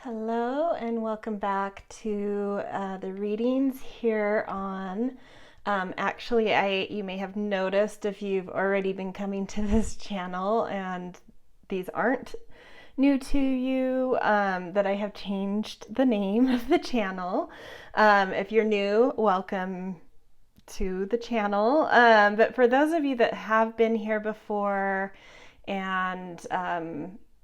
Hello and welcome back to the readings here on you may have noticed if you've already been coming to this channel and these aren't new to you, that I have changed the name of the channel. If you're new, welcome to the channel. But for those of you that have been here before and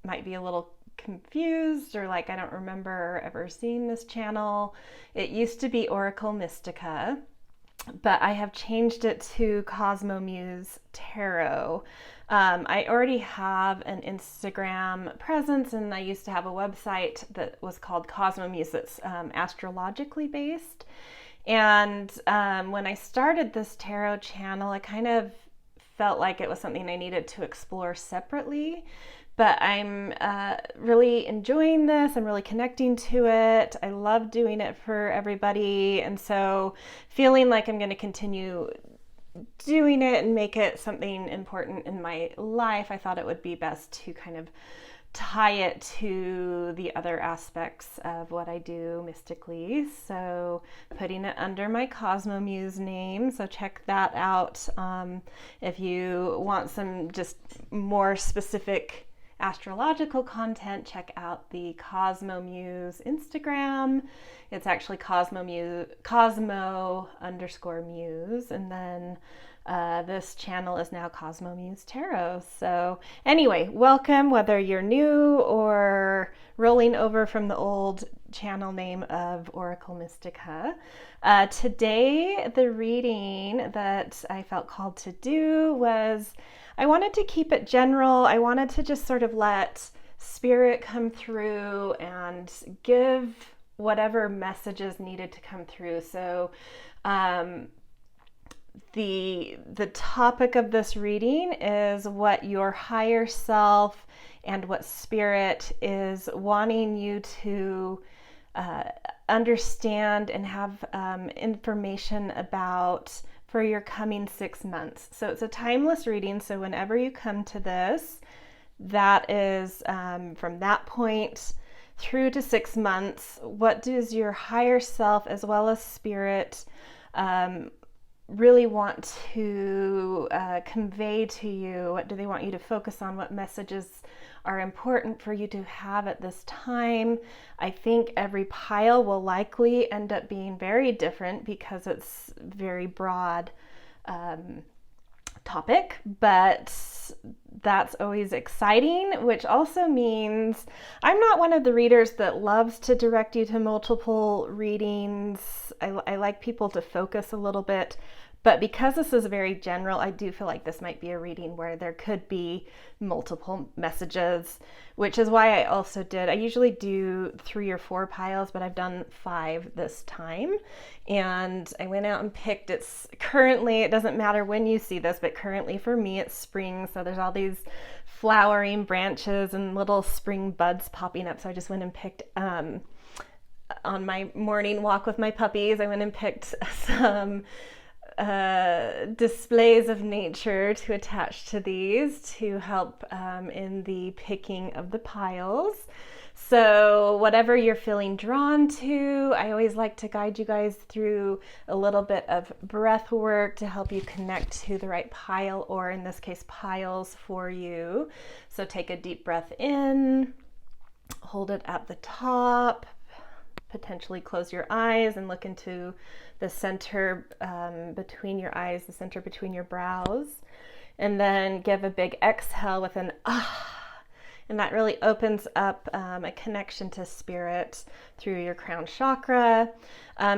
might be a little confused or like I don't remember ever seeing this channel. It used to be Oracle Mystica, but I have changed it to CosmoMuse Tarot. I already have an Instagram presence and I used to have a website that was called CosmoMuse that's astrologically based. And when I started this tarot channel, I kind of felt like it was something I needed to explore separately. But I'm really enjoying this. I'm really connecting to it. I love doing it for everybody. And so feeling like I'm going to continue doing it and make it something important in my life, I thought it would be best to kind of tie it to the other aspects of what I do mystically. So putting it under my CosmoMuse name. So check that out. If you want some just more specific astrological content, check out the CosmoMuse Instagram. It's actually Cosmo_Muse, and then this channel is now CosmoMuse Tarot. So anyway, welcome, whether you're new or rolling over from the old channel name of Oracle Mystica. Today, the reading that I felt called to do was, I wanted to keep it general. I wanted to just sort of let spirit come through and give whatever messages needed to come through. So the topic of this reading is what your higher self and what spirit is wanting you to understand and have information about for your coming 6 months. So it's a timeless reading. So whenever you come to this, that is from that point through to 6 months, what does your higher self as well as spirit really want to convey to you? What do they want you to focus on? What messages are important for you to have at this time? I think every pile will likely end up being very different because it's very broad topic, but that's always exciting, which also means I'm not one of the readers that loves to direct you to multiple readings. I like people to focus a little bit, but because this is very general, I do feel like this might be a reading where there could be multiple messages, which is why I usually do 3 or 4 piles, but I've done 5 this time. And I went out and picked, it doesn't matter when you see this, but currently for me it's spring. So there's all these flowering branches and little spring buds popping up. So I just went and picked, on my morning walk with my puppies, I went and picked some displays of nature to attach to these to help in the picking of the piles. So whatever you're feeling drawn to, I always like to guide you guys through a little bit of breath work to help you connect to the right pile, or in this case, piles for you. So take a deep breath in, hold it at the top, potentially close your eyes and look into the center between your eyes, the center between your brows, and then give a big exhale with an ah, and that really opens up a connection to spirit through your crown chakra.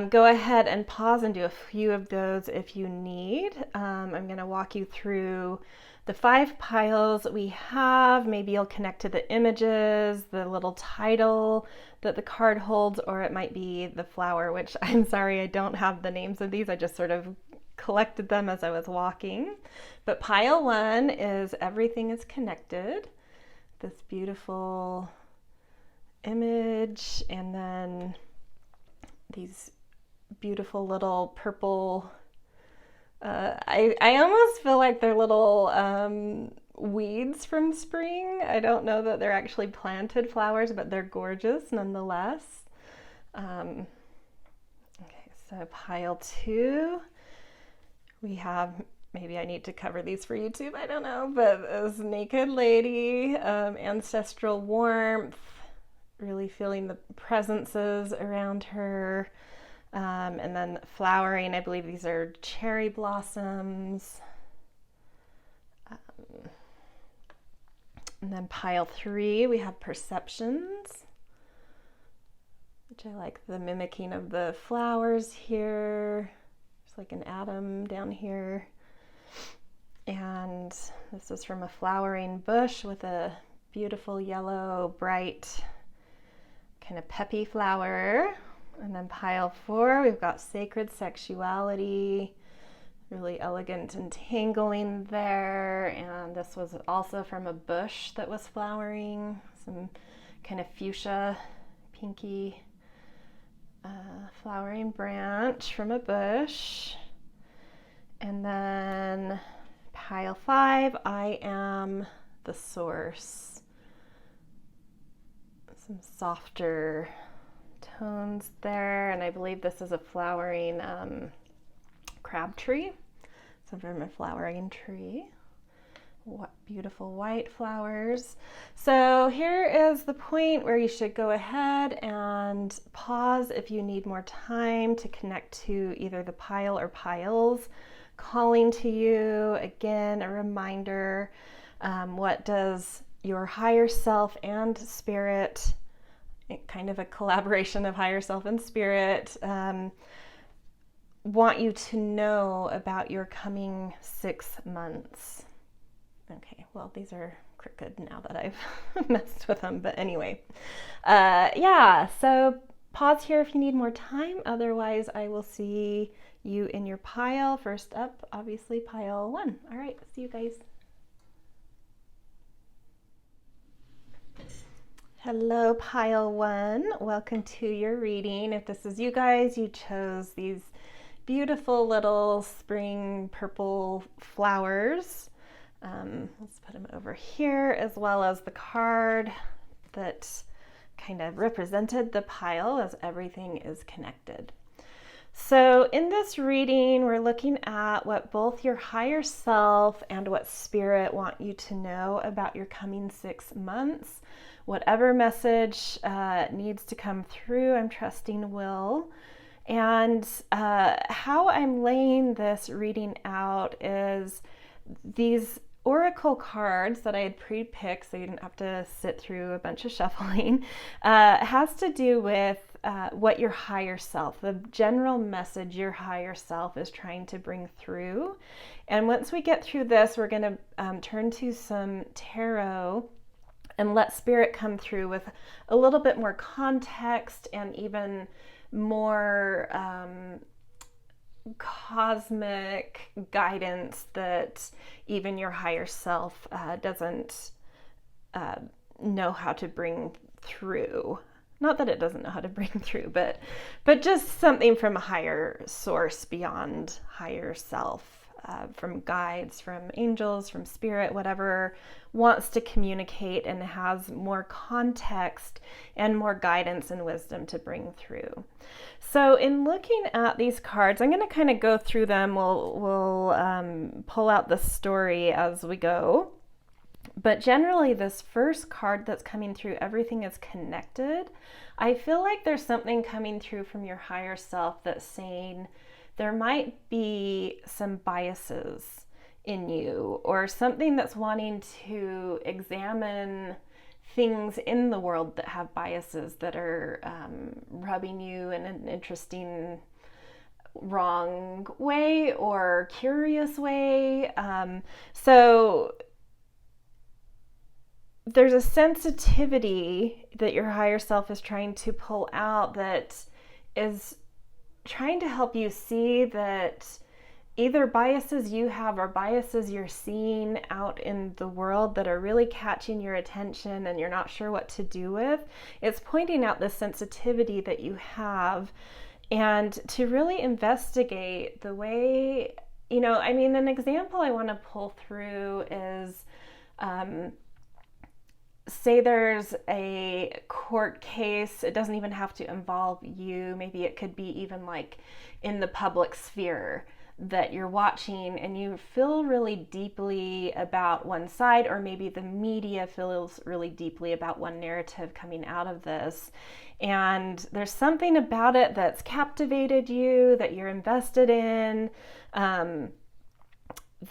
Go ahead and pause and do a few of those if you need. I'm going to walk you through the 5 piles that we have. Maybe you'll connect to the images, the little title that the card holds, or it might be the flower, which I'm sorry, I don't have the names of these. I just sort of collected them as I was walking. But pile 1 is everything is connected. This beautiful image, and then these beautiful little purple, I almost feel like they're little weeds from spring. I don't know that they're actually planted flowers, but they're gorgeous nonetheless. Okay, so pile 2, we have, maybe I need to cover these for YouTube, I don't know, but this naked lady, ancestral warmth, really feeling the presences around her, and then flowering, I believe these are cherry blossoms. And then pile 3, we have perceptions, which I like the mimicking of the flowers here. There's like an atom down here. And this is from a flowering bush with a beautiful yellow, bright, kind of peppy flower. And then pile 4, we've got sacred sexuality, really elegant entangling there. And this was also from a bush that was flowering, some kind of fuchsia, pinky flowering branch from a bush. And then pile 5, I am the source. Some softer tones there, and I believe this is a flowering crab tree. So from a flowering tree. What beautiful white flowers. So here is the point where you should go ahead and pause if you need more time to connect to either the pile or piles calling to you. Again, a reminder, what does your higher self and spirit, kind of a collaboration of higher self and spirit, want you to know about your coming 6 months? Okay, well, these are crooked now that I've messed with them, but anyway. Yeah, so pause here if you need more time. Otherwise, I will see you in your pile. First up, obviously, pile 1. All right, see you guys. Hello, pile 1. Welcome to your reading. If this is you guys, you chose these beautiful little spring purple flowers. Let's put them over here, as well as the card that kind of represented the pile, as everything is connected. So in this reading, we're looking at what both your higher self and what spirit want you to know about your coming 6 months. Whatever message needs to come through, I'm trusting will. And how I'm laying this reading out is these oracle cards that I had pre-picked, so you didn't have to sit through a bunch of shuffling, has to do with what your higher self, the general message your higher self is trying to bring through. And once we get through this, we're going to turn to some tarot and let spirit come through with a little bit more context and even more cosmic guidance that even your higher self doesn't know how to bring through. Not that it doesn't know how to bring through, but just something from a higher source beyond higher self, from guides, from angels, from spirit, whatever wants to communicate and has more context and more guidance and wisdom to bring through. So in looking at these cards, I'm going to kind of go through them. We'll pull out the story as we go. But generally, this first card that's coming through, everything is connected. I feel like there's something coming through from your higher self that's saying there might be some biases in you, or something that's wanting to examine things in the world that have biases that are rubbing you in an interesting, wrong way or curious way. So there's a sensitivity that your higher self is trying to pull out that is trying to help you see that either biases you have or biases you're seeing out in the world that are really catching your attention and you're not sure what to do with. It's pointing out the sensitivity that you have, and to really investigate the way, an example I want to pull through is say there's a court case, it doesn't even have to involve you. Maybe it could be even like in the public sphere that you're watching and you feel really deeply about one side, or maybe the media feels really deeply about one narrative coming out of this. And there's something about it that's captivated you, that you're invested in,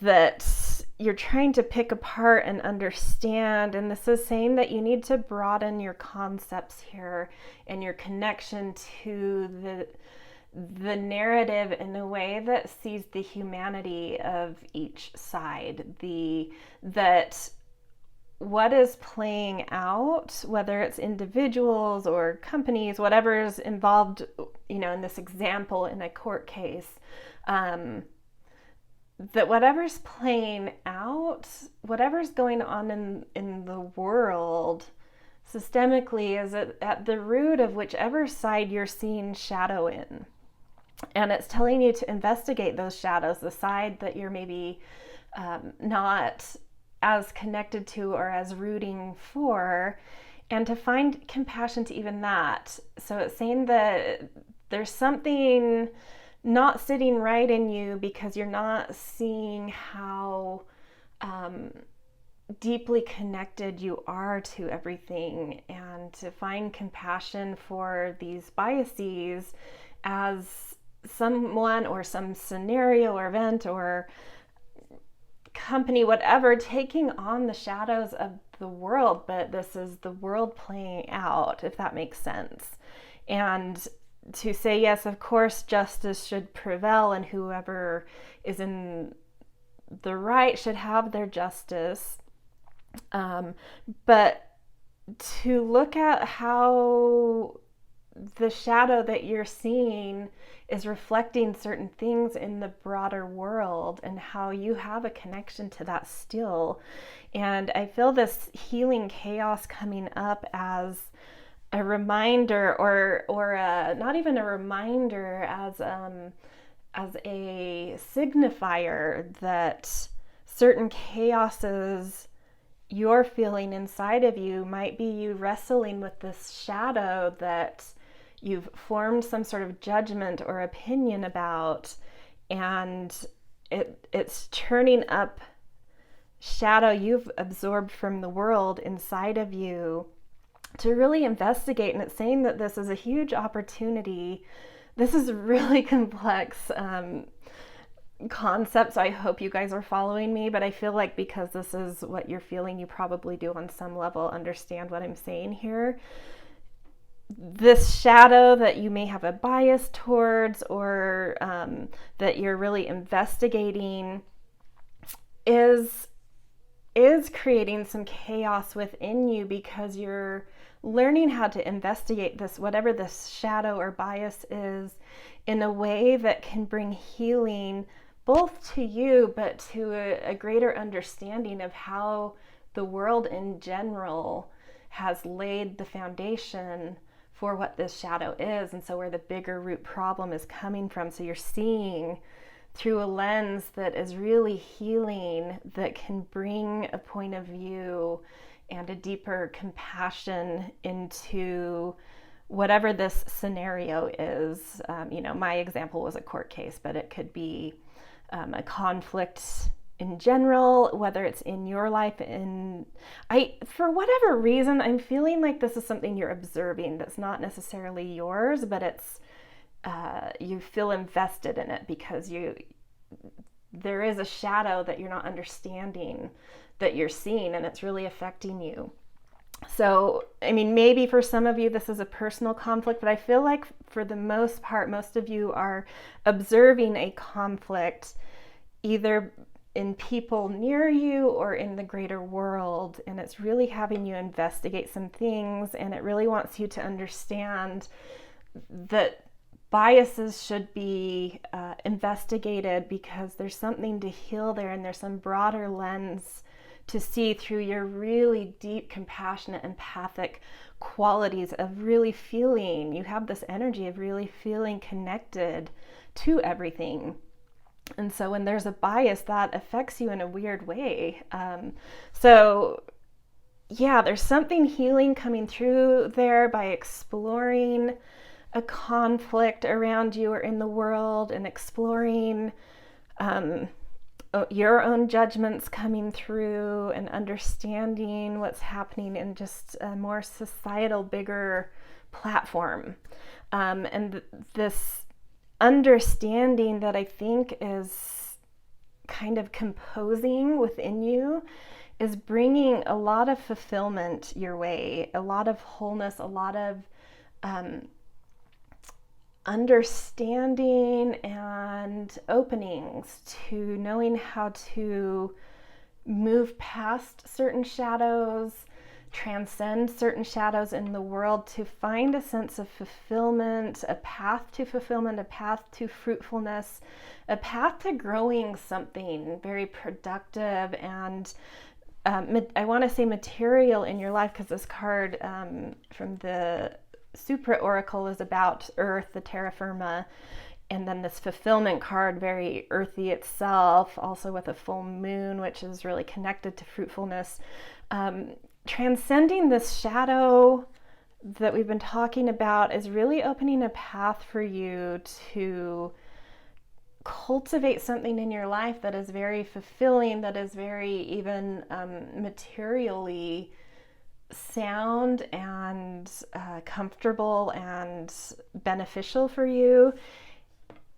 that you're trying to pick apart and understand. And this is saying that you need to broaden your concepts here and your connection to the narrative in a way that sees the humanity of each side, that what is playing out, whether it's individuals or companies, whatever's involved, in this example in a court case, that whatever's playing out, whatever's going on in the world systemically is at the root of whichever side you're seeing shadow in. And it's telling you to investigate those shadows, the side that you're maybe not as connected to or as rooting for, and to find compassion to even that. So it's saying that there's something not sitting right in you because you're not seeing how deeply connected you are to everything, and to find compassion for these biases as someone or some scenario or event or company, whatever, taking on the shadows of the world, but this is the world playing out, if that makes sense. And to say, yes, of course, justice should prevail and whoever is in the right should have their justice. But to look at how the shadow that you're seeing is reflecting certain things in the broader world and how you have a connection to that still. And I feel this healing chaos coming up as a reminder, or not even a reminder, as a signifier that certain chaoses you're feeling inside of you might be you wrestling with this shadow that you've formed some sort of judgment or opinion about, and it's turning up shadow you've absorbed from the world inside of you to really investigate. And it's saying that this is a huge opportunity. This is really complex concept, so I hope you guys are following me, but I feel like because this is what you're feeling, you probably do on some level understand what I'm saying here. This shadow that you may have a bias towards, or that you're really investigating, is creating some chaos within you because you're learning how to investigate this, whatever this shadow or bias is, in a way that can bring healing both to you, but to a greater understanding of how the world in general has laid the foundation for what this shadow is, and so where the bigger root problem is coming from. So you're seeing through a lens that is really healing, that can bring a point of view and a deeper compassion into whatever this scenario is. My example was a court case, but it could be a conflict in general, whether it's in your life. For whatever reason, I'm feeling like this is something you're observing that's not necessarily yours, but it's you feel invested in it because there is a shadow that you're not understanding that you're seeing, and it's really affecting you. So, maybe for some of you this is a personal conflict, but I feel like for the most part, most of you are observing a conflict either in people near you or in the greater world, and it's really having you investigate some things, and it really wants you to understand that biases should be investigated because there's something to heal there, and there's some broader lens to see through your really deep, compassionate, empathic qualities of really feeling. You have this energy of really feeling connected to everything. And so when there's a bias, that affects you in a weird way. So yeah, there's something healing coming through there by exploring a conflict around you or in the world, and exploring your own judgments coming through, and understanding what's happening in just a more societal, bigger platform. And this understanding that I think is kind of composing within you is bringing a lot of fulfillment your way, a lot of wholeness, a lot of understanding and openings to knowing how to move past certain shadows, transcend certain shadows in the world, to find a sense of fulfillment, a path to fulfillment, a path to fruitfulness, a path to growing something very productive and I want to say material in your life, because this card from the Supra Oracle is about Earth, the terra firma, and then this fulfillment card, very earthy itself, also with a full moon, which is really connected to fruitfulness. Transcending this shadow that we've been talking about is really opening a path for you to cultivate something in your life that is very fulfilling, that is very even materially sound and comfortable and beneficial for you.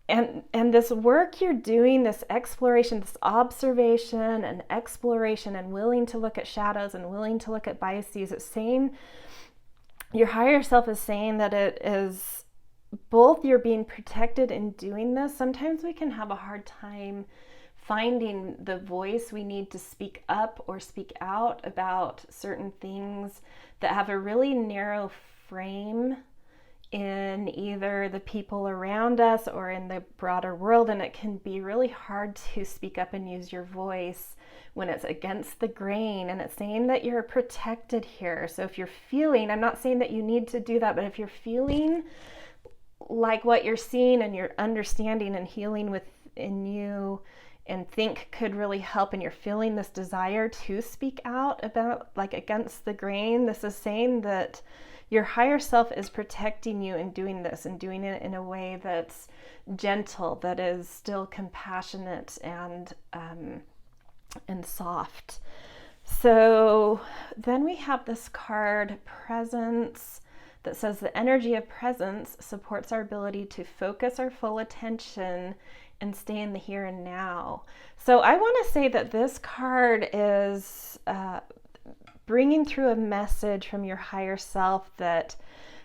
And this work you're doing, this exploration, this observation and exploration, and willing to look at shadows and willing to look at biases, it's saying, your higher self is saying that it is both you're being protected in doing this. Sometimes we can have a hard time finding the voice we need to speak up or speak out about certain things that have a really narrow frame in either the people around us or in the broader world, and it can be really hard to speak up and use your voice when it's against the grain. And it's saying that you're protected here. So if you're feeling, I'm not saying that you need to do that, but if you're feeling like what you're seeing and you're understanding and healing within you and think could really help, and you're feeling this desire to speak out about, like, against the grain, this is saying that your higher self is protecting you in doing this, and doing it in a way that's gentle, that is still compassionate and soft. So then we have this card, Presence, that says the energy of presence supports our ability to focus our full attention and stay in the here and now. So I want to say that this card is bringing through a message from your higher self, that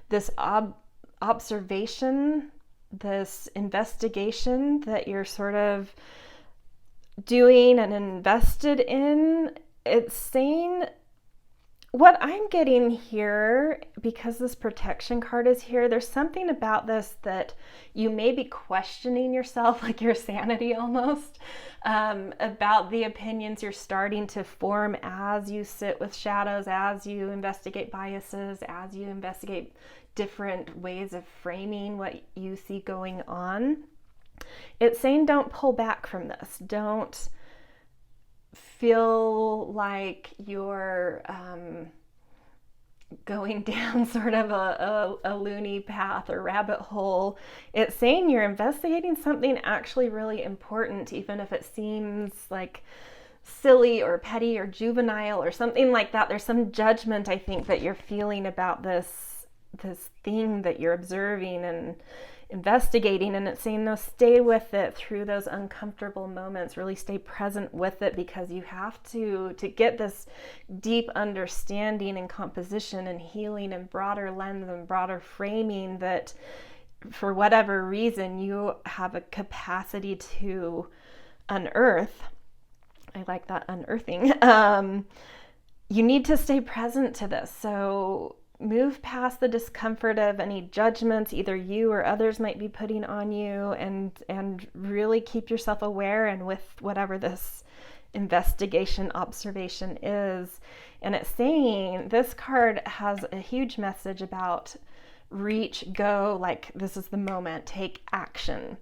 this observation, this investigation that you're sort of doing and invested in, it's saying, what I'm getting here, because this protection card is here, there's something about this that you may be questioning yourself, like your sanity almost, about the opinions you're starting to form as you sit with shadows, as you investigate biases, as you investigate different ways of framing what you see going on. It's saying don't pull back from this. Don't feel like you're going down sort of a loony path or rabbit hole. It's saying you're investigating something actually really important, even if it seems like silly or petty or juvenile or something like that. There's some judgment, I think, that you're feeling about this thing that you're observing and investigating, and it's saying, no, stay with it through those uncomfortable moments. Really stay present with it, because you have to get this deep understanding and composition and healing and broader lens and broader framing, that for whatever reason you have a capacity to unearth. I like that, unearthing. You need to stay present to this. So move past the discomfort of any judgments either you or others might be putting on you, and really keep yourself aware and with whatever this investigation, observation is. And it's saying, this card has a huge message about reach, go, like this is the moment, take action.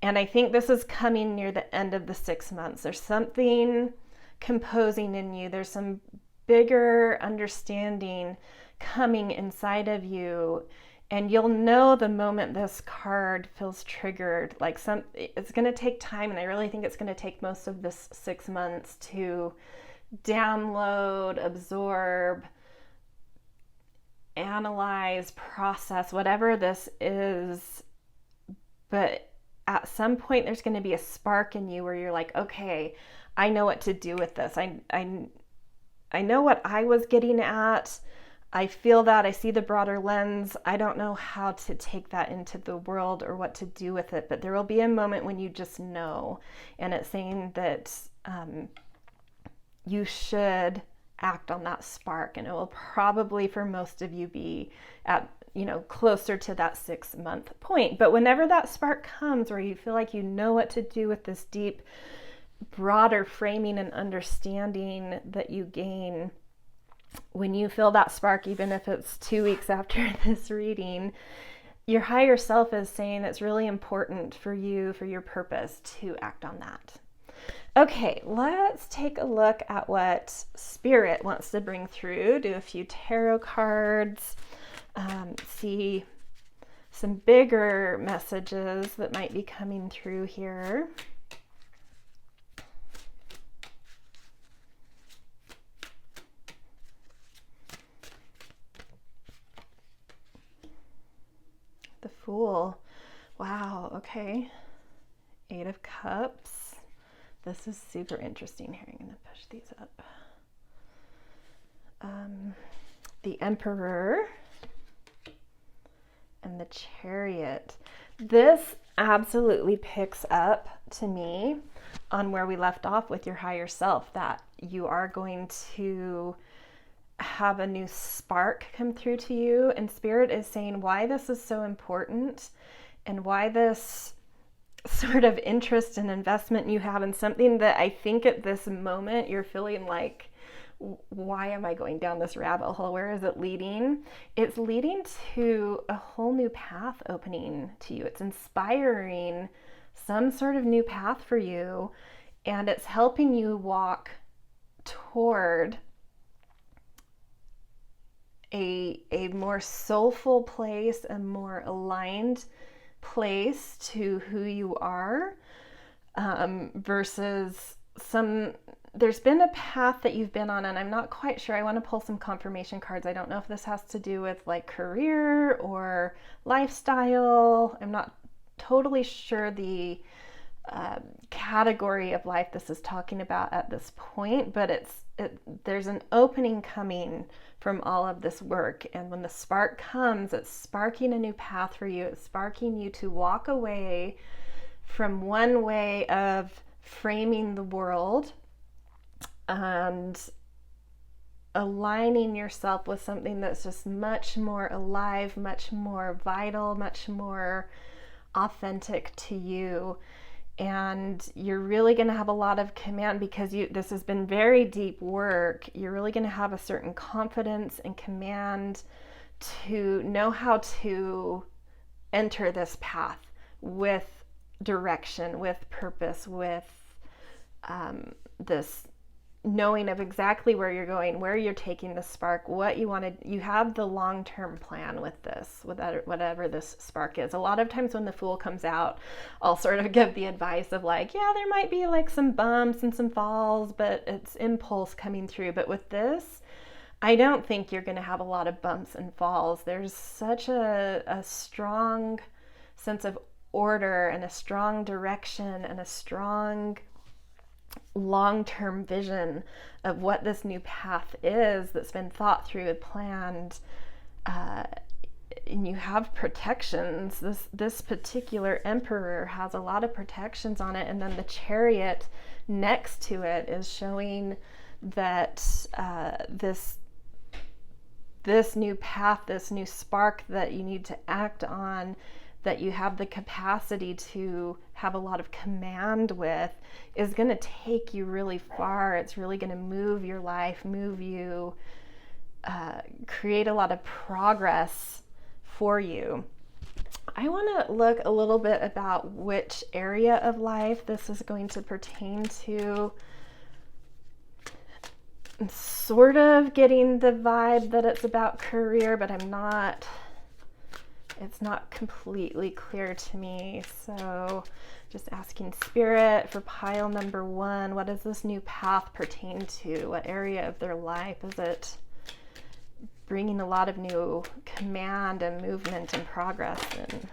And I think this is coming near the end of the 6 months. There's something composing in you. There's some bigger understanding coming inside of you. And you'll know the moment this card feels triggered. Like it's going to take time. And I really think it's going to take most of this 6 months to download, absorb, analyze, process, whatever this is. But at some point there's going to be a spark in you where you're like, okay, I know what to do with this. I know what I was getting at. I feel that. I see the broader lens. I don't know how to take that into the world or what to do with it, but there will be a moment when you just know. And it's saying that you should act on that spark, and it will probably for most of you be at closer to that 6 month point. But whenever that spark comes where you feel like you know what to do with this deep, broader framing and understanding that you gain, when you feel that spark, even if it's 2 weeks after this reading, your higher self is saying it's really important for you, for your purpose, to act on that. Okay, let's take a look at what Spirit wants to bring through. Do a few tarot cards, see some bigger messages that might be coming through here. The Fool. Wow, okay. 8 of Cups. This is super interesting here. I'm going to push these up. The Emperor and the Chariot. This absolutely picks up to me on where we left off with your higher self, that you are going to have a new spark come through to you. And Spirit is saying why this is so important and why this sort of interest and investment you have in something that I think at this moment you're feeling like, why am I going down this rabbit hole? Where is it leading? It's leading to a whole new path opening to you. It's inspiring some sort of new path for you, and it's helping you walk toward a more soulful place, a more aligned place to who you are, versus there's been a path that you've been on, and I'm not quite sure. I want to pull some confirmation cards. I don't know if this has to do with like career or lifestyle. I'm not totally sure the category of life this is talking about at this point, but there's an opening coming from all of this work. And when the spark comes, it's sparking a new path for you. It's sparking you to walk away from one way of framing the world and aligning yourself with something that's just much more alive, much more vital, much more authentic to you. And you're really going to have a lot of command because this has been very deep work. You're really going to have a certain confidence and command to know how to enter this path with direction, with purpose, with this knowing of exactly where you're going, where you're taking the spark, what you wanted. You have the long-term plan with this, with whatever this spark is. A lot of times when the Fool comes out, I'll sort of give the advice of like, yeah, there might be like some bumps and some falls, but it's impulse coming through. But with this, I don't think you're going to have a lot of bumps and falls. There's such a strong sense of order and a strong direction and a strong long-term vision of what this new path is that's been thought through and planned, and you have protections. This particular Emperor has a lot of protections on it, and then the Chariot next to it is showing that this new path, this new spark that you need to act on, that you have the capacity to have a lot of command with, is going to take you really far. It's really going to move your life, move you, create a lot of progress for you. I want to look a little bit about which area of life this is going to pertain to. I'm sort of getting the vibe that it's about career, but it's not completely clear to me. So just asking Spirit for pile number 1, what does this new path pertain to? What area of their life is it bringing a lot of new command and movement and progress? And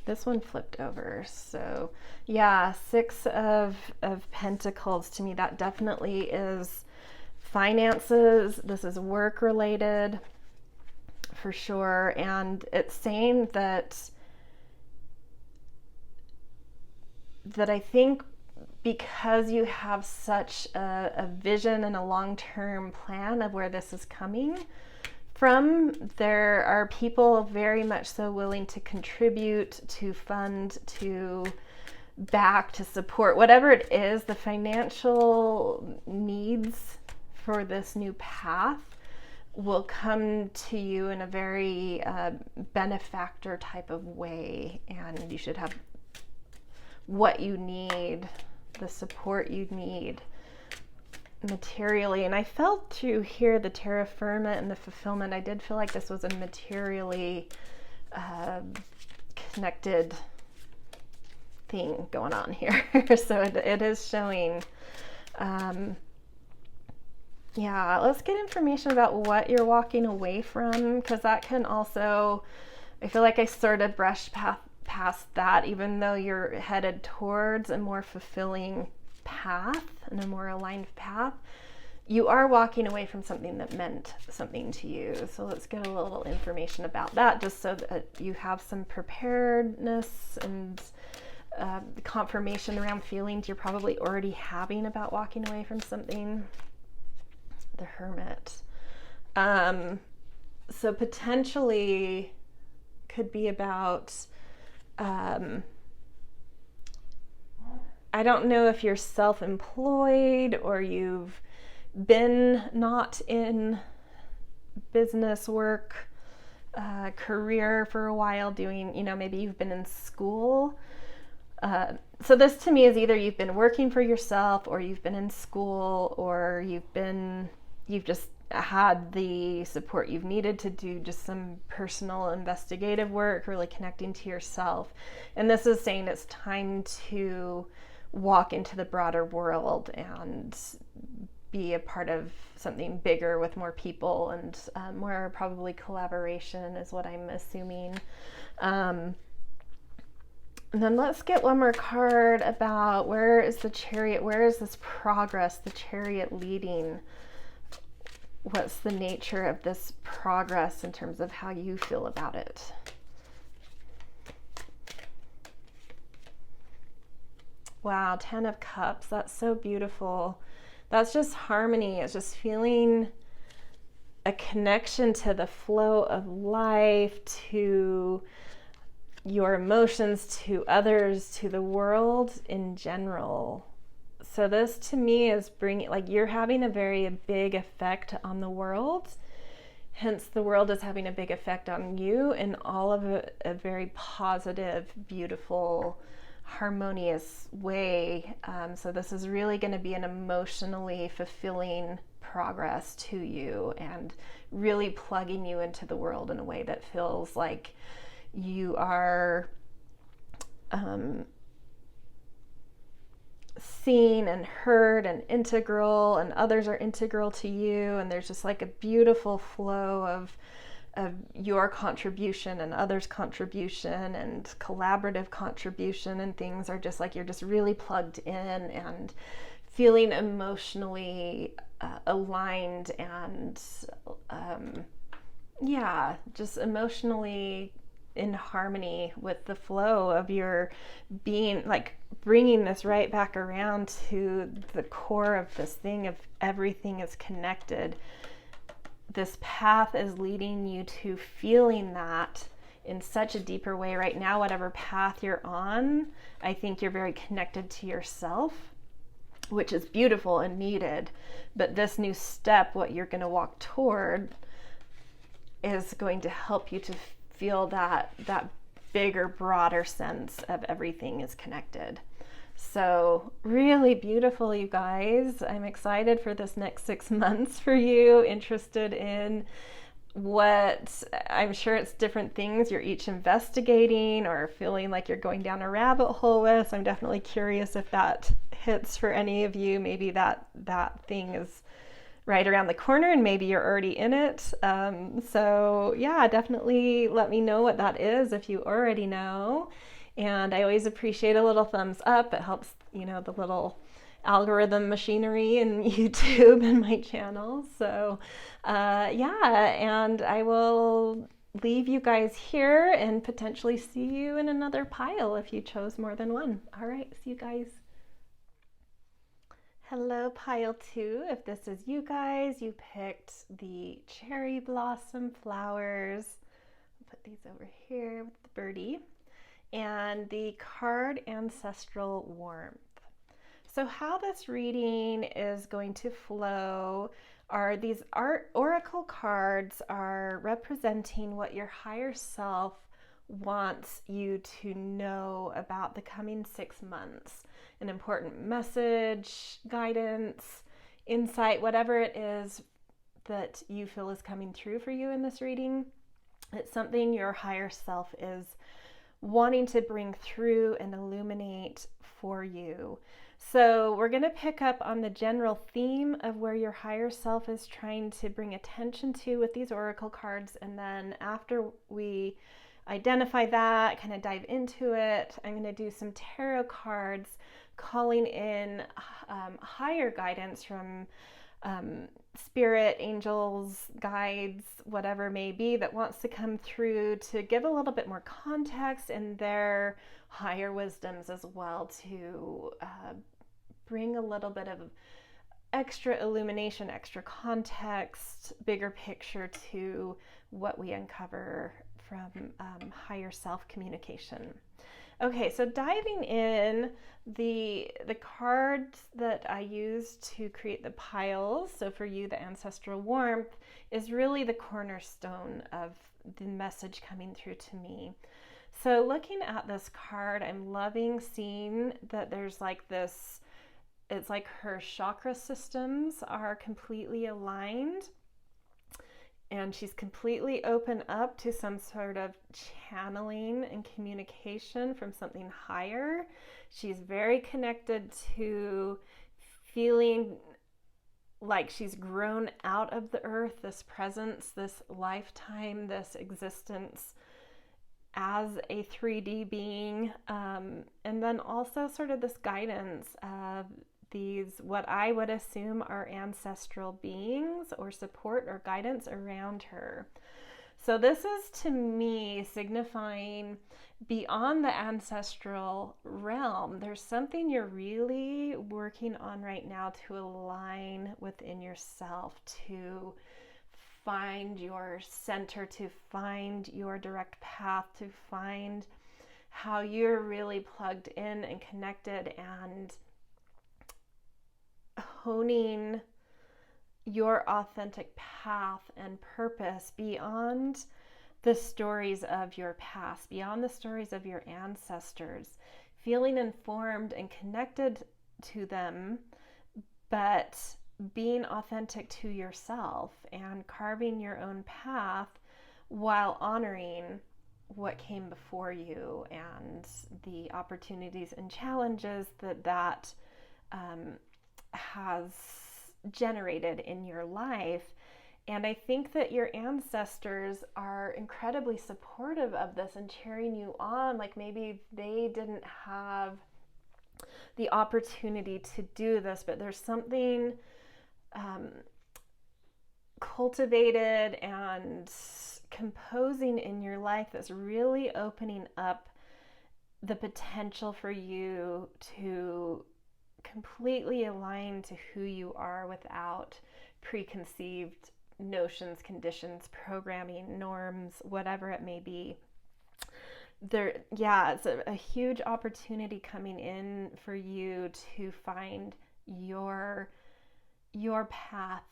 this one flipped over. So yeah, 6 of Pentacles. To me, that definitely is finances. This is work related for sure. And it's saying that I think because you have such a vision and a long-term plan of where this is coming from, there are people very much so willing to contribute, to fund, to back, to support, whatever it is, the financial needs for this new path will come to you in a very benefactor type of way, and you should have what you need, the support you need materially. And I felt through here the terra firma and the fulfillment. I did feel like this was a materially connected thing going on here. So it is showing. Yeah, let's get information about what you're walking away from, because that can also, I feel like I sort of brushed past that, even though you're headed towards a more fulfilling path and a more aligned path. You are walking away from something that meant something to you. So let's get a little information about that, just so that you have some preparedness and confirmation around feelings you're probably already having about walking away from something. The Hermit. So potentially could be about, I don't know if you're self-employed or you've been not in business work, career for a while doing, maybe you've been in school. So this to me is either you've been working for yourself, or you've been in school, or you've just had the support you've needed to do just some personal investigative work, really connecting to yourself. And this is saying it's time to walk into the broader world and be a part of something bigger with more people and more probably collaboration is what I'm assuming. And then let's get one more card about where is the Chariot, where is this progress, the Chariot leading? What's the nature of this progress in terms of how you feel about it? Wow, 10 of Cups, that's so beautiful. That's just harmony. It's just feeling a connection to the flow of life, to your emotions, to others, to the world in general. So this to me is bringing, like, you're having a very big effect on the world. Hence the world is having a big effect on you in all of a very positive, beautiful, harmonious way. So this is really going to be an emotionally fulfilling progress to you and really plugging you into the world in a way that feels like you are seen and heard and integral, and others are integral to you, and there's just like a beautiful flow of your contribution and others' contribution and collaborative contribution, and things are just like you're just really plugged in and feeling emotionally aligned and just emotionally in harmony with the flow of your being, like bringing this right back around to the core of this thing of everything is connected. This path is leading you to feeling that in such a deeper way right now. Whatever path you're on, I think you're very connected to yourself, which is beautiful and needed. But this new step, what you're going to walk toward, is going to help you to feel that bigger, broader sense of everything is connected. So really beautiful, you guys. I'm excited for this next 6 months for you, interested in what, I'm sure it's different things you're each investigating or feeling like you're going down a rabbit hole with. So I'm definitely curious if that hits for any of you. Maybe that thing is right around the corner and maybe you're already in it. So yeah, definitely let me know what that is if you already know. And I always appreciate a little thumbs up. It helps, the little algorithm machinery in YouTube and my channel. So yeah, and I will leave you guys here and potentially see you in another pile if you chose more than one. All right, see you guys. Hello, pile 2. If this is you guys, you picked the cherry blossom flowers. I'll put these over here with the birdie. And the card Ancestral Warmth. So how this reading is going to flow are these oracle cards are representing what your higher self wants you to know about the coming 6 months. An important message, guidance, insight, whatever it is that you feel is coming through for you in this reading. It's something your higher self is wanting to bring through and illuminate for you. So we're going to pick up on the general theme of where your higher self is trying to bring attention to with these oracle cards. And then after we identify that, kind of dive into it, I'm going to do some tarot cards calling in higher guidance from spirit, angels, guides, whatever may be that wants to come through to give a little bit more context and their higher wisdoms as well to bring a little bit of extra illumination, extra context, bigger picture to what we uncover from higher self communication. Okay, so diving in, the cards that I use to create the piles, so for you the Ancestral Warmth, is really the cornerstone of the message coming through to me. So looking at this card, I'm loving seeing that there's like this, it's like her chakra systems are completely aligned. And she's completely open up to some sort of channeling and communication from something higher. She's very connected to feeling like she's grown out of the earth, this presence, this lifetime, this existence as a 3D being. And then also sort of this guidance of these, what I would assume are ancestral beings or support or guidance around her. So this is to me signifying beyond the ancestral realm, there's something you're really working on right now to align within yourself, to find your center, to find your direct path, to find how you're really plugged in and connected and honing your authentic path and purpose beyond the stories of your past, beyond the stories of your ancestors, feeling informed and connected to them, but being authentic to yourself and carving your own path while honoring what came before you and the opportunities and challenges that has generated in your life. And I think that your ancestors are incredibly supportive of this and cheering you on. Like maybe they didn't have the opportunity to do this, but there's something cultivated and composing in your life that's really opening up the potential for you to completely align to who you are without preconceived notions, conditions, programming, norms, whatever it may be. It's a huge opportunity coming in for you to find your path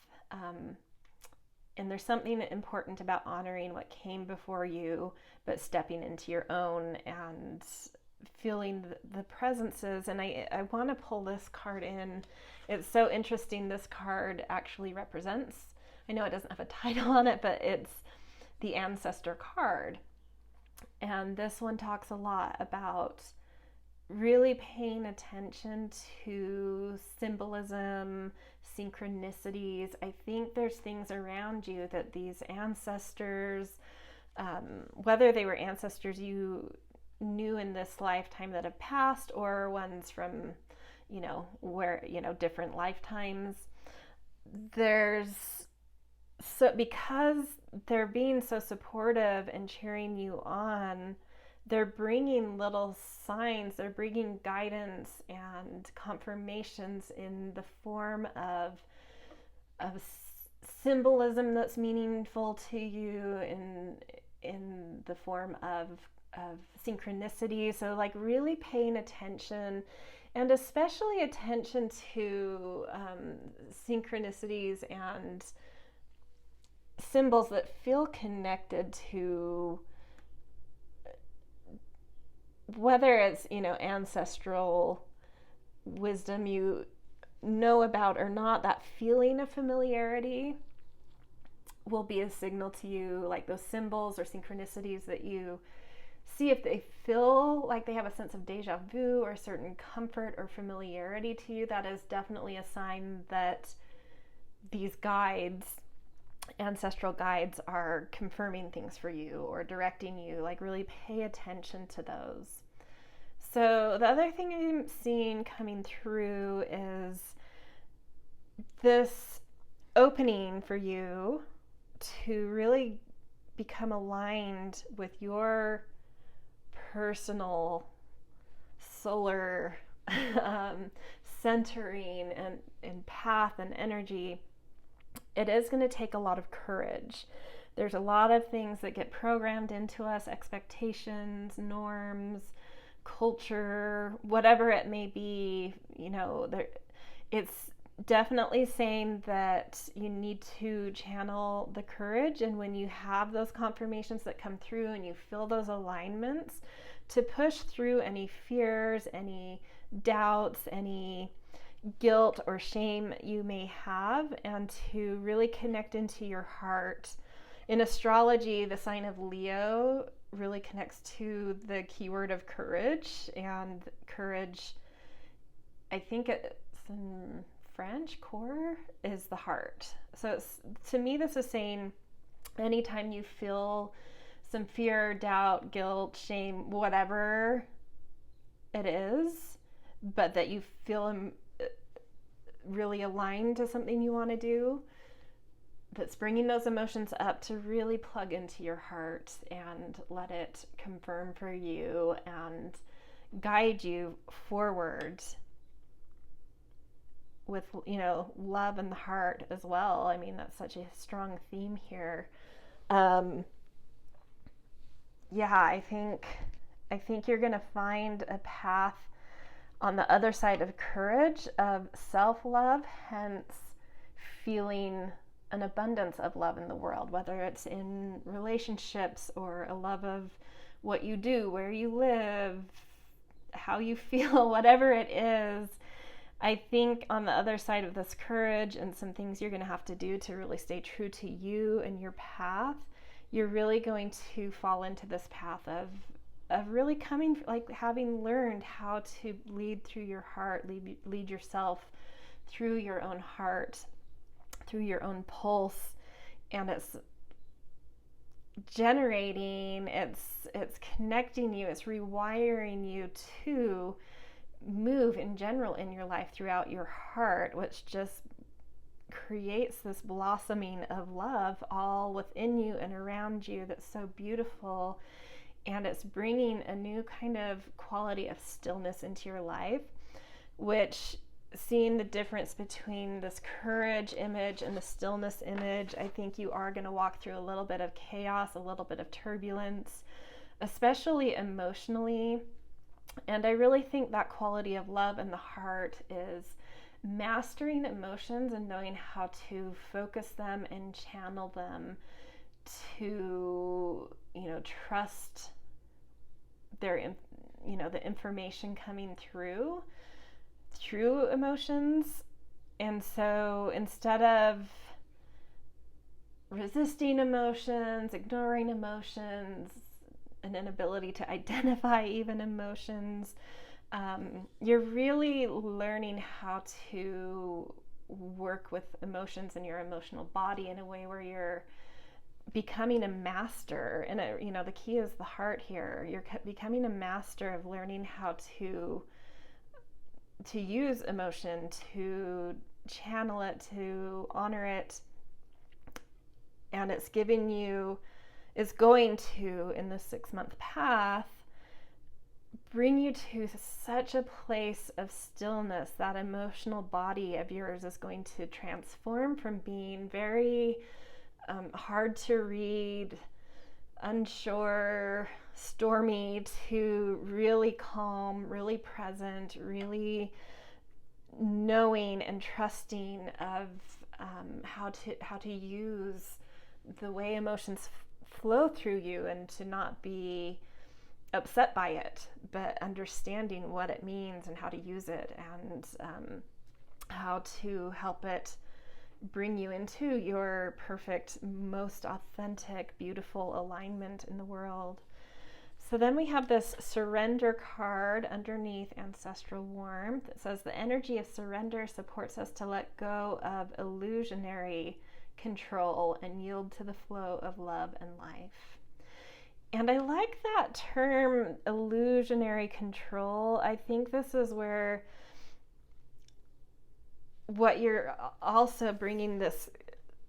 And there's something important about honoring what came before you, but stepping into your own and feeling the presences. And I want to pull this card in. It's so interesting. This card actually represents, I know it doesn't have a title on it, but it's the ancestor card. And this one talks a lot about really paying attention to symbolism, synchronicities. I think there's things around you that these ancestors, whether they were ancestors you knew in this lifetime that have passed, or ones from, where, different lifetimes, because they're being so supportive and cheering you on, they're bringing little signs, they're bringing guidance and confirmations in the form of symbolism that's meaningful to you, in the form of synchronicity. So like really paying attention, and especially attention to synchronicities and symbols that feel connected to, whether it's, ancestral wisdom you know about or not. That feeling of familiarity will be a signal to you, like those symbols or synchronicities that you see, if they feel like they have a sense of deja vu or certain comfort or familiarity to you, that is definitely a sign that these guides, ancestral guides, are confirming things for you or directing you. Like really pay attention to those. So the other thing I'm seeing coming through is this opening for you to really become aligned with your personal solar centering and path and energy. It is going to take a lot of courage. There's a lot of things that get programmed into us, expectations, norms, culture, whatever it may be. It's definitely saying that you need to channel the courage, and when you have those confirmations that come through and you feel those alignments, to push through any fears, any doubts, any guilt or shame you may have, and to really connect into your heart. In astrology, the sign of Leo really connects to the keyword of courage, and courage, I think it's in French, core is the heart. So to me, this is saying anytime you feel some fear, doubt, guilt, shame, whatever it is, but that you feel really aligned to something you want to do, that's bringing those emotions up, to really plug into your heart and let it confirm for you and guide you forward with, love in the heart as well. I mean, that's such a strong theme here. I think you're going to find a path on the other side of courage, of self-love, hence feeling an abundance of love in the world, whether it's in relationships or a love of what you do, where you live, how you feel, whatever it is. I think on the other side of this courage and some things you're going to have to do to really stay true to you and your path, you're really going to fall into this path of really coming, like having learned how to lead through your heart, lead yourself through your own heart, through your own pulse. And it's generating, it's connecting you, it's rewiring you to move in general in your life throughout your heart, which just creates this blossoming of love all within you and around you that's so beautiful. And it's bringing a new kind of quality of stillness into your life, which, seeing the difference between this courage image and the stillness image, I think you are going to walk through a little bit of chaos, a little bit of turbulence, especially emotionally. And I really think that quality of love in the heart is mastering emotions and knowing how to focus them and channel them to, trust their, the information coming through emotions. And so instead of resisting emotions, ignoring emotions, an inability to identify even emotions, you're really learning how to work with emotions in your emotional body in a way where you're becoming a master. And the key is the heart here. You're becoming a master of learning how to use emotion, to channel it, to honor it. And it's going to, in this 6-month path, bring you to such a place of stillness. That emotional body of yours is going to transform from being very hard to read, unsure, stormy, to really calm, really present, really knowing and trusting of how to use the way emotions flow through you, and to not be upset by it, but understanding what it means and how to use it, and how to help it bring you into your perfect, most authentic, beautiful alignment in the world. So then we have this surrender card underneath ancestral warmth. It says the energy of surrender supports us to let go of illusionary control and yield to the flow of love and life. And I like that term, illusionary control. I think this is where what you're also bringing this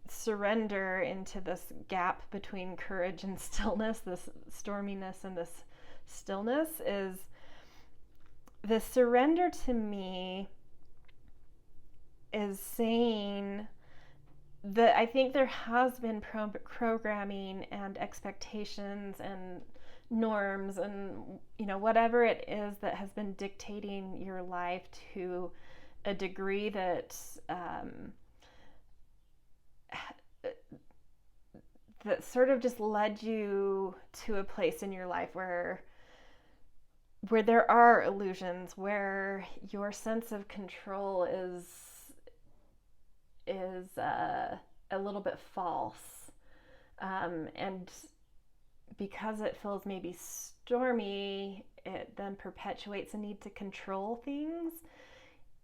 surrender into this gap between courage and stillness, this storminess and this stillness, is the surrender to me is saying that I think there has been programming and expectations and norms and whatever it is that has been dictating your life to a degree that that sort of just led you to a place in your life where there are illusions, where your sense of control is a little bit false, and because it feels maybe stormy, it then perpetuates a need to control things.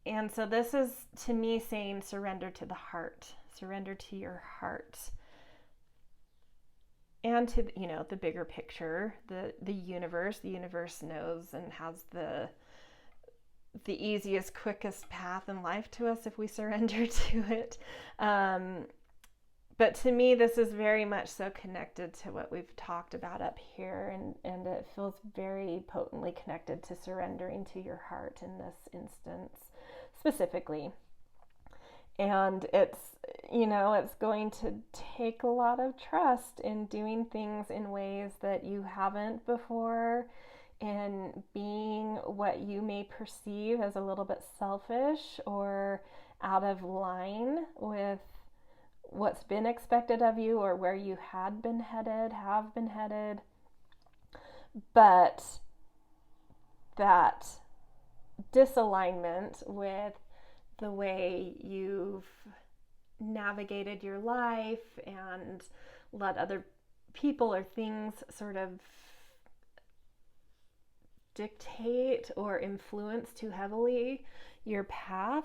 And so this is, to me, saying surrender to the heart, surrender to your heart, and to the bigger picture, the universe. The universe knows and has the easiest, quickest path in life to us if we surrender to it. But to me, this is very much so connected to what we've talked about up here, and it feels very potently connected to surrendering to your heart in this instance specifically. And it's going to take a lot of trust in doing things in ways that you haven't before, in being what you may perceive as a little bit selfish or out of line with what's been expected of you or where you have been headed. But that disalignment with the way you've navigated your life and let other people or things sort of dictate or influence too heavily your path,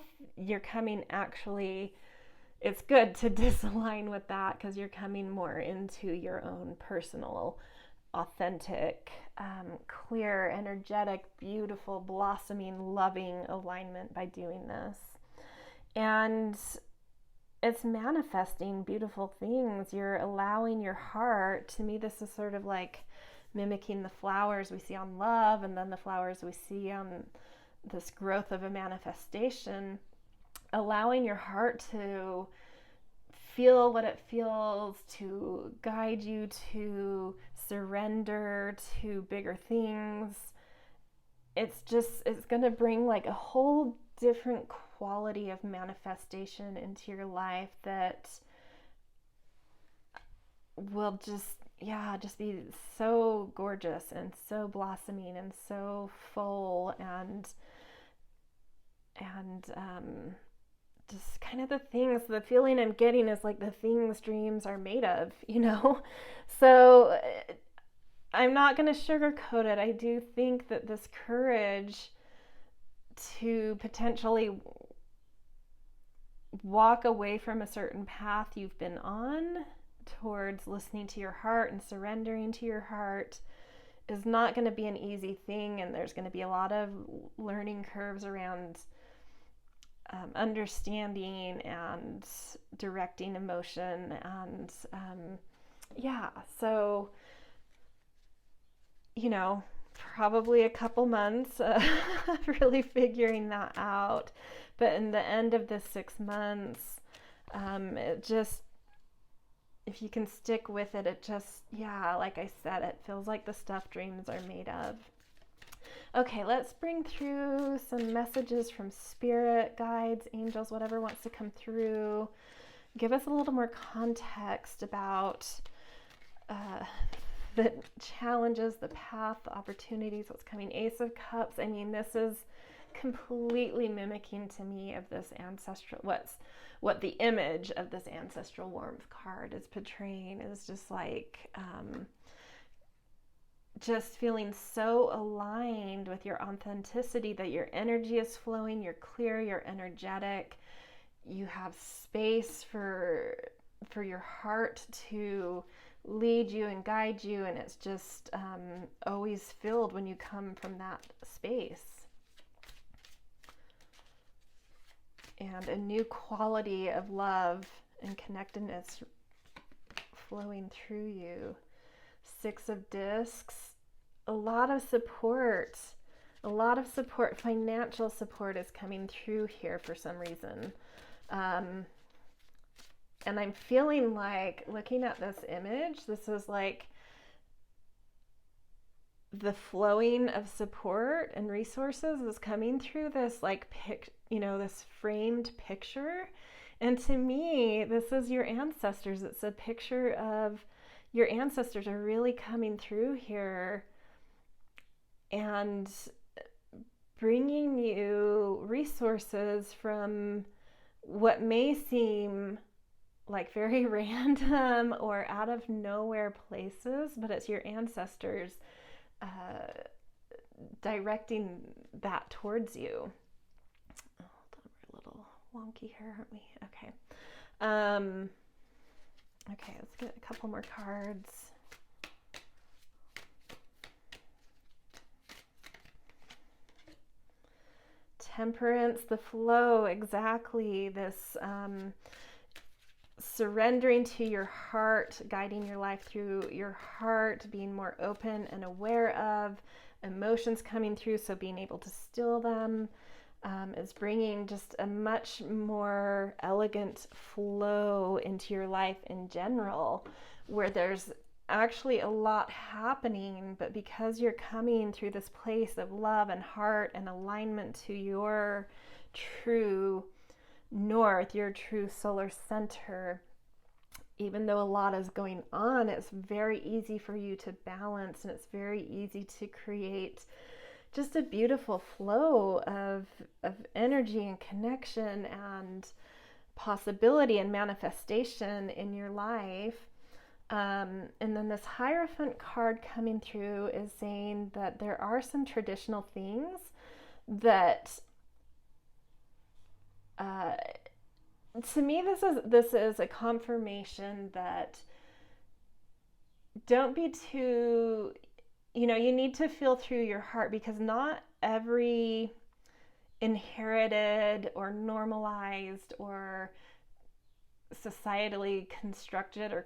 it's good to disalign with that, because you're coming more into your own personal, authentic, clear, energetic, beautiful, blossoming, loving alignment by doing this. And it's manifesting beautiful things. You're allowing your heart, to me, this is sort of like mimicking the flowers we see on love, and then the flowers we see on this growth of a manifestation, allowing your heart to feel what it feels, to guide you to surrender to bigger things. It's going to bring like a whole different quality of manifestation into your life that will just be so gorgeous and so blossoming and so full and just kind of the feeling I'm getting is like the things dreams are made of, So I'm not going to sugarcoat it. I do think that this courage to potentially walk away from a certain path you've been on towards listening to your heart and surrendering to your heart is not going to be an easy thing, and there's going to be a lot of learning curves around understanding and directing emotion and so probably a couple months really figuring that out, but in the end of this 6 months, if you can stick with it, like I said, it feels like the stuff dreams are made of. Okay, let's bring through some messages from spirit, guides, angels, whatever wants to come through. Give us a little more context about the challenges, the path, the opportunities, what's coming. Ace of Cups. I mean, this is completely mimicking to me of this ancestral, what the image of this ancestral warmth card is portraying is just like just feeling so aligned with your authenticity that your energy is flowing, you're clear, you're energetic, you have space for your heart to lead you and guide you, and it's just always filled when you come from that space. And a new quality of love and connectedness flowing through you. 6 of Discs, a lot of support, financial support is coming through here for some reason. And I'm feeling like, looking at this image, this is like the flowing of support and resources is coming through this this framed picture. And to me, this is your ancestors. It's a picture of your ancestors are really coming through here and bringing you resources from what may seem like very random or out of nowhere places, but it's your ancestors directing that towards you. Hold on, we're a little wonky here, aren't we? Okay. Okay, let's get a couple more cards. Temperance, the flow, exactly. This surrendering to your heart, guiding your life through your heart, being more open and aware of emotions coming through, so being able to still them is bringing just a much more elegant flow into your life in general, where there's actually a lot happening, but because you're coming through this place of love and heart and alignment to your true north, your true solar center, even though a lot is going on, it's very easy for you to balance, and it's very easy to create just a beautiful flow of energy and connection and possibility and manifestation in your life. And then this Hierophant card coming through is saying that there are some traditional things that to me, this is a confirmation that don't be too, you need to feel through your heart, because not every inherited or normalized or societally constructed or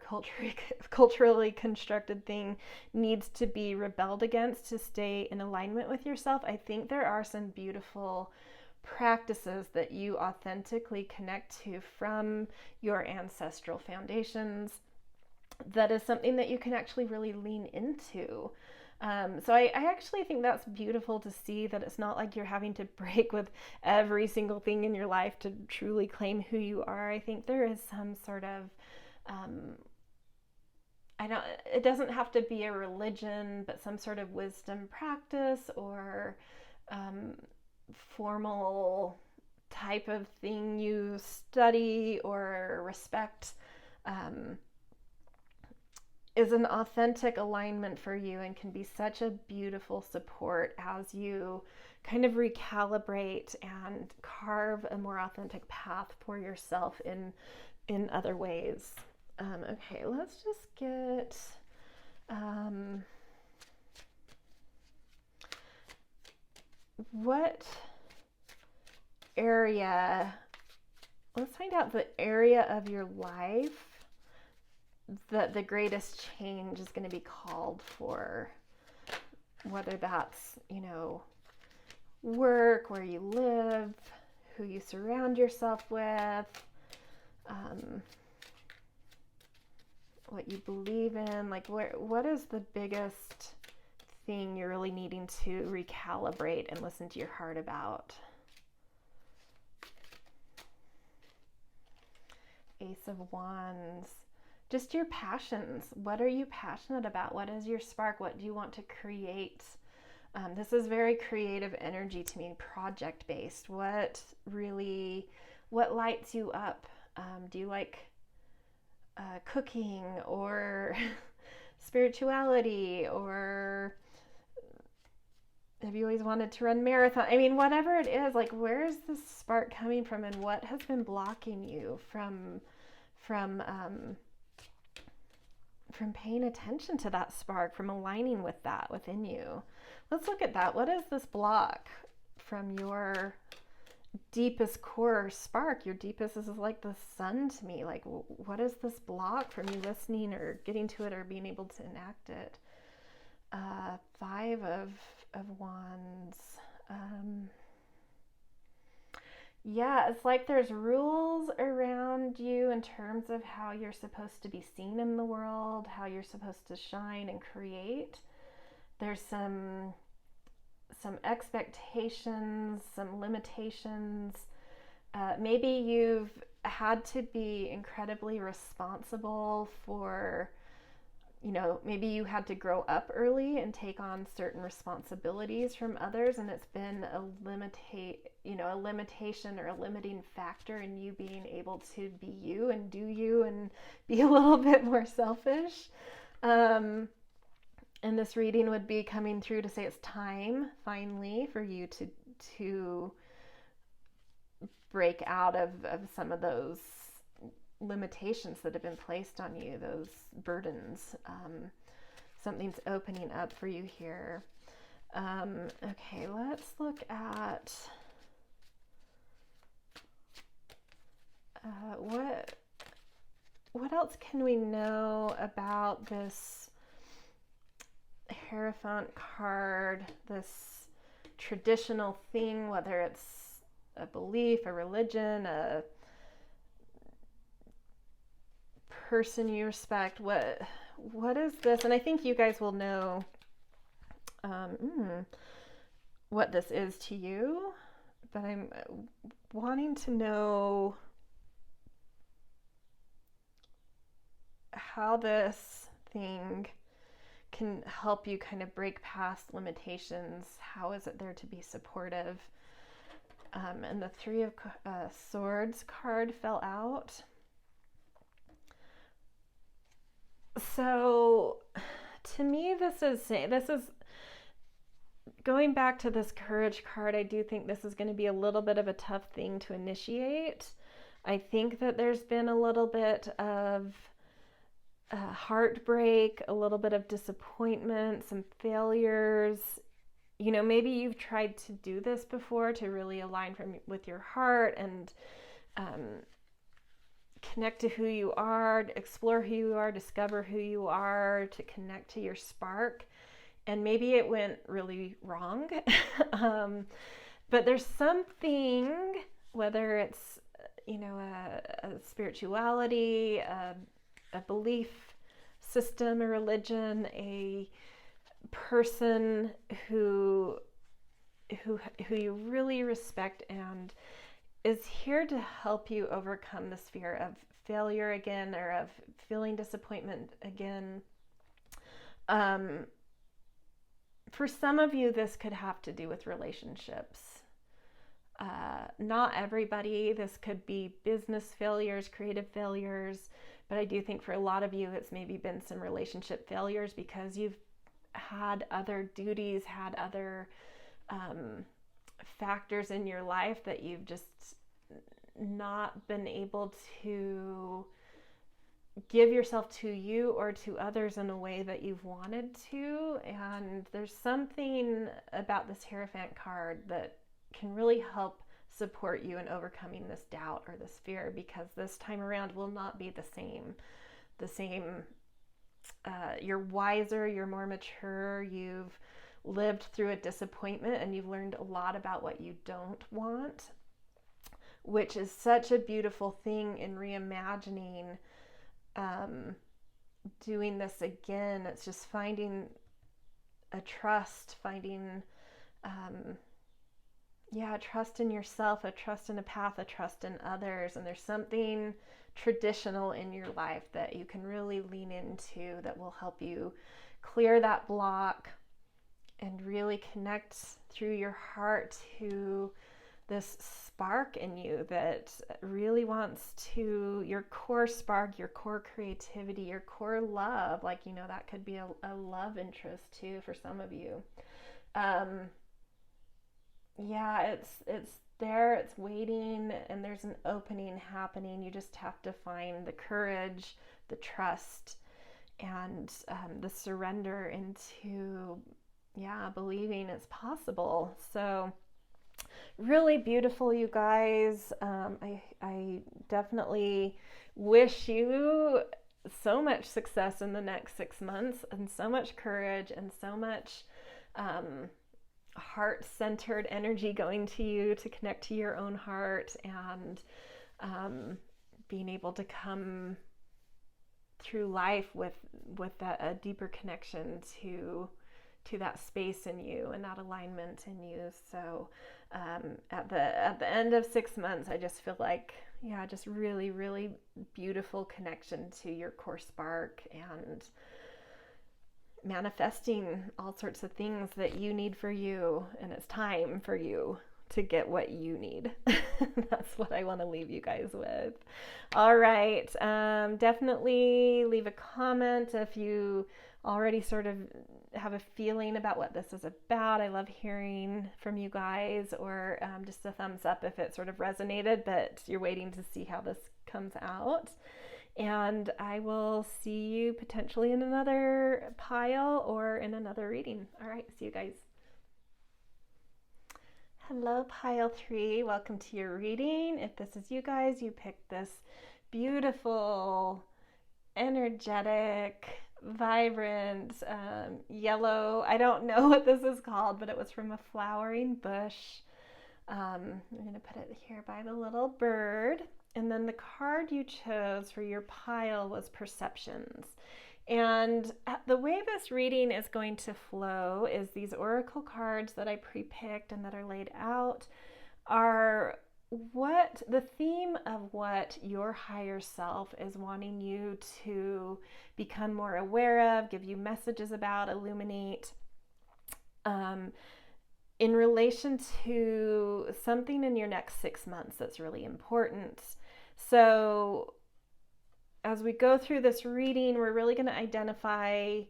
culturally constructed thing needs to be rebelled against to stay in alignment with yourself. I think there are some beautiful practices that you authentically connect to from your ancestral foundations that is something that you can actually really lean into. So I actually think that's beautiful to see, that it's not like you're having to break with every single thing in your life to truly claim who you are. I think there is some sort of, it doesn't have to be a religion, but some sort of wisdom practice or formal type of thing you study or respect is an authentic alignment for you and can be such a beautiful support as you kind of recalibrate and carve a more authentic path for yourself in other ways. Okay, let's just get what area, let's find out the area of your life that the greatest change is going to be called for, whether that's, work, where you live, who you surround yourself with, what you believe in, like what is the biggest thing you're really needing to recalibrate and listen to your heart about? Ace of Wands. Just your passions. What are you passionate about? What is your spark? What do you want to create? This is very creative energy to me, project-based. What lights you up? Do you like cooking or spirituality, or have you always wanted to run marathon? I mean, whatever it is, like, where is this spark coming from, and what has been blocking you from paying attention to that spark, from aligning with that within you? Let's look at that. What is this block from your deepest core spark? Your deepest is like the sun to me. Like, what is this block from you listening or getting to it or being able to enact it? Five of Wands. Yeah, it's like there's rules around you in terms of how you're supposed to be seen in the world, how you're supposed to shine and create. There's some expectations, some limitations. Maybe you've had to be incredibly responsible for, maybe you had to grow up early and take on certain responsibilities from others, and it's been a limitation or a limiting factor in you being able to be you and do you and be a little bit more selfish. And this reading would be coming through to say it's time finally for you to break out of some of those limitations that have been placed on you, those burdens. Something's opening up for you here. Okay, let's look at what else can we know about this Hierophant card, this traditional thing, whether it's a belief, a religion, a person you respect. What is this? And I think you guys will know what this is to you, but I'm wanting to know how this thing can help you kind of break past limitations. How is it there to be supportive? And the Three of Swords card fell out. So to me, this is going back to this Courage card. I do think this is going to be a little bit of a tough thing to initiate. I think that there's been a little bit of heartbreak, a little bit of disappointment, some failures. Maybe you've tried to do this before, to really align with your heart and connect to who you are, explore who you are, discover who you are, to connect to your spark. And maybe it went really wrong. But there's something, whether it's, a spirituality, a belief system, a religion, a person who you really respect and is here to help you overcome this fear of failure again, or of feeling disappointment again. For some of you, this could have to do with relationships. Not everybody. This could be business failures, creative failures, but I do think for a lot of you, it's maybe been some relationship failures because you've had other duties, had other factors in your life that you've just not been able to give yourself to you or to others in a way that you've wanted to. And there's something about this Hierophant card that can really help support you in overcoming this doubt or this fear, because this time around will not be the same. You're wiser, you're more mature, you've lived through a disappointment, and you've learned a lot about what you don't want, which is such a beautiful thing in reimagining, doing this again. It's just finding a trust, finding trust in yourself, a trust in a path, a trust in others. And there's something traditional in your life that you can really lean into that will help you clear that block and really connect through your heart to this spark in you that really wants to, your core spark, your core creativity, your core love. Like, that could be a love interest too for some of you. It's there, it's waiting, and there's an opening happening. You just have to find the courage, the trust, and the surrender into, believing it's possible. So really beautiful, you guys. I definitely wish you so much success in the next 6 months, and so much courage, and so much heart-centered energy going to you to connect to your own heart, and being able to come through life with a deeper connection to that space in you and that alignment in you. So at the end of 6 months, I just feel like, just really, really beautiful connection to your core spark, and manifesting all sorts of things that you need for you, and it's time for you to get what you need. That's what I want to leave you guys with. All right, definitely leave a comment if you already sort of have a feeling about what this is about. I love hearing from you guys, or just a thumbs up if it sort of resonated, but you're waiting to see how this comes out. And I will see you potentially in another pile or in another reading. All right, see you guys. Hello, pile 3. Welcome to your reading. If this is you guys, you picked this beautiful, energetic, vibrant yellow. I don't know what this is called, but it was from a flowering bush. I'm going to put it here by the little bird. And then the card you chose for your pile was Perceptions. And the way this reading is going to flow is these oracle cards that I pre-picked and that are laid out are what the theme of what your higher self is wanting you to become more aware of, give you messages about, illuminate, in relation to something in your next 6 months that's really important. So as we go through this reading, we're really going to identify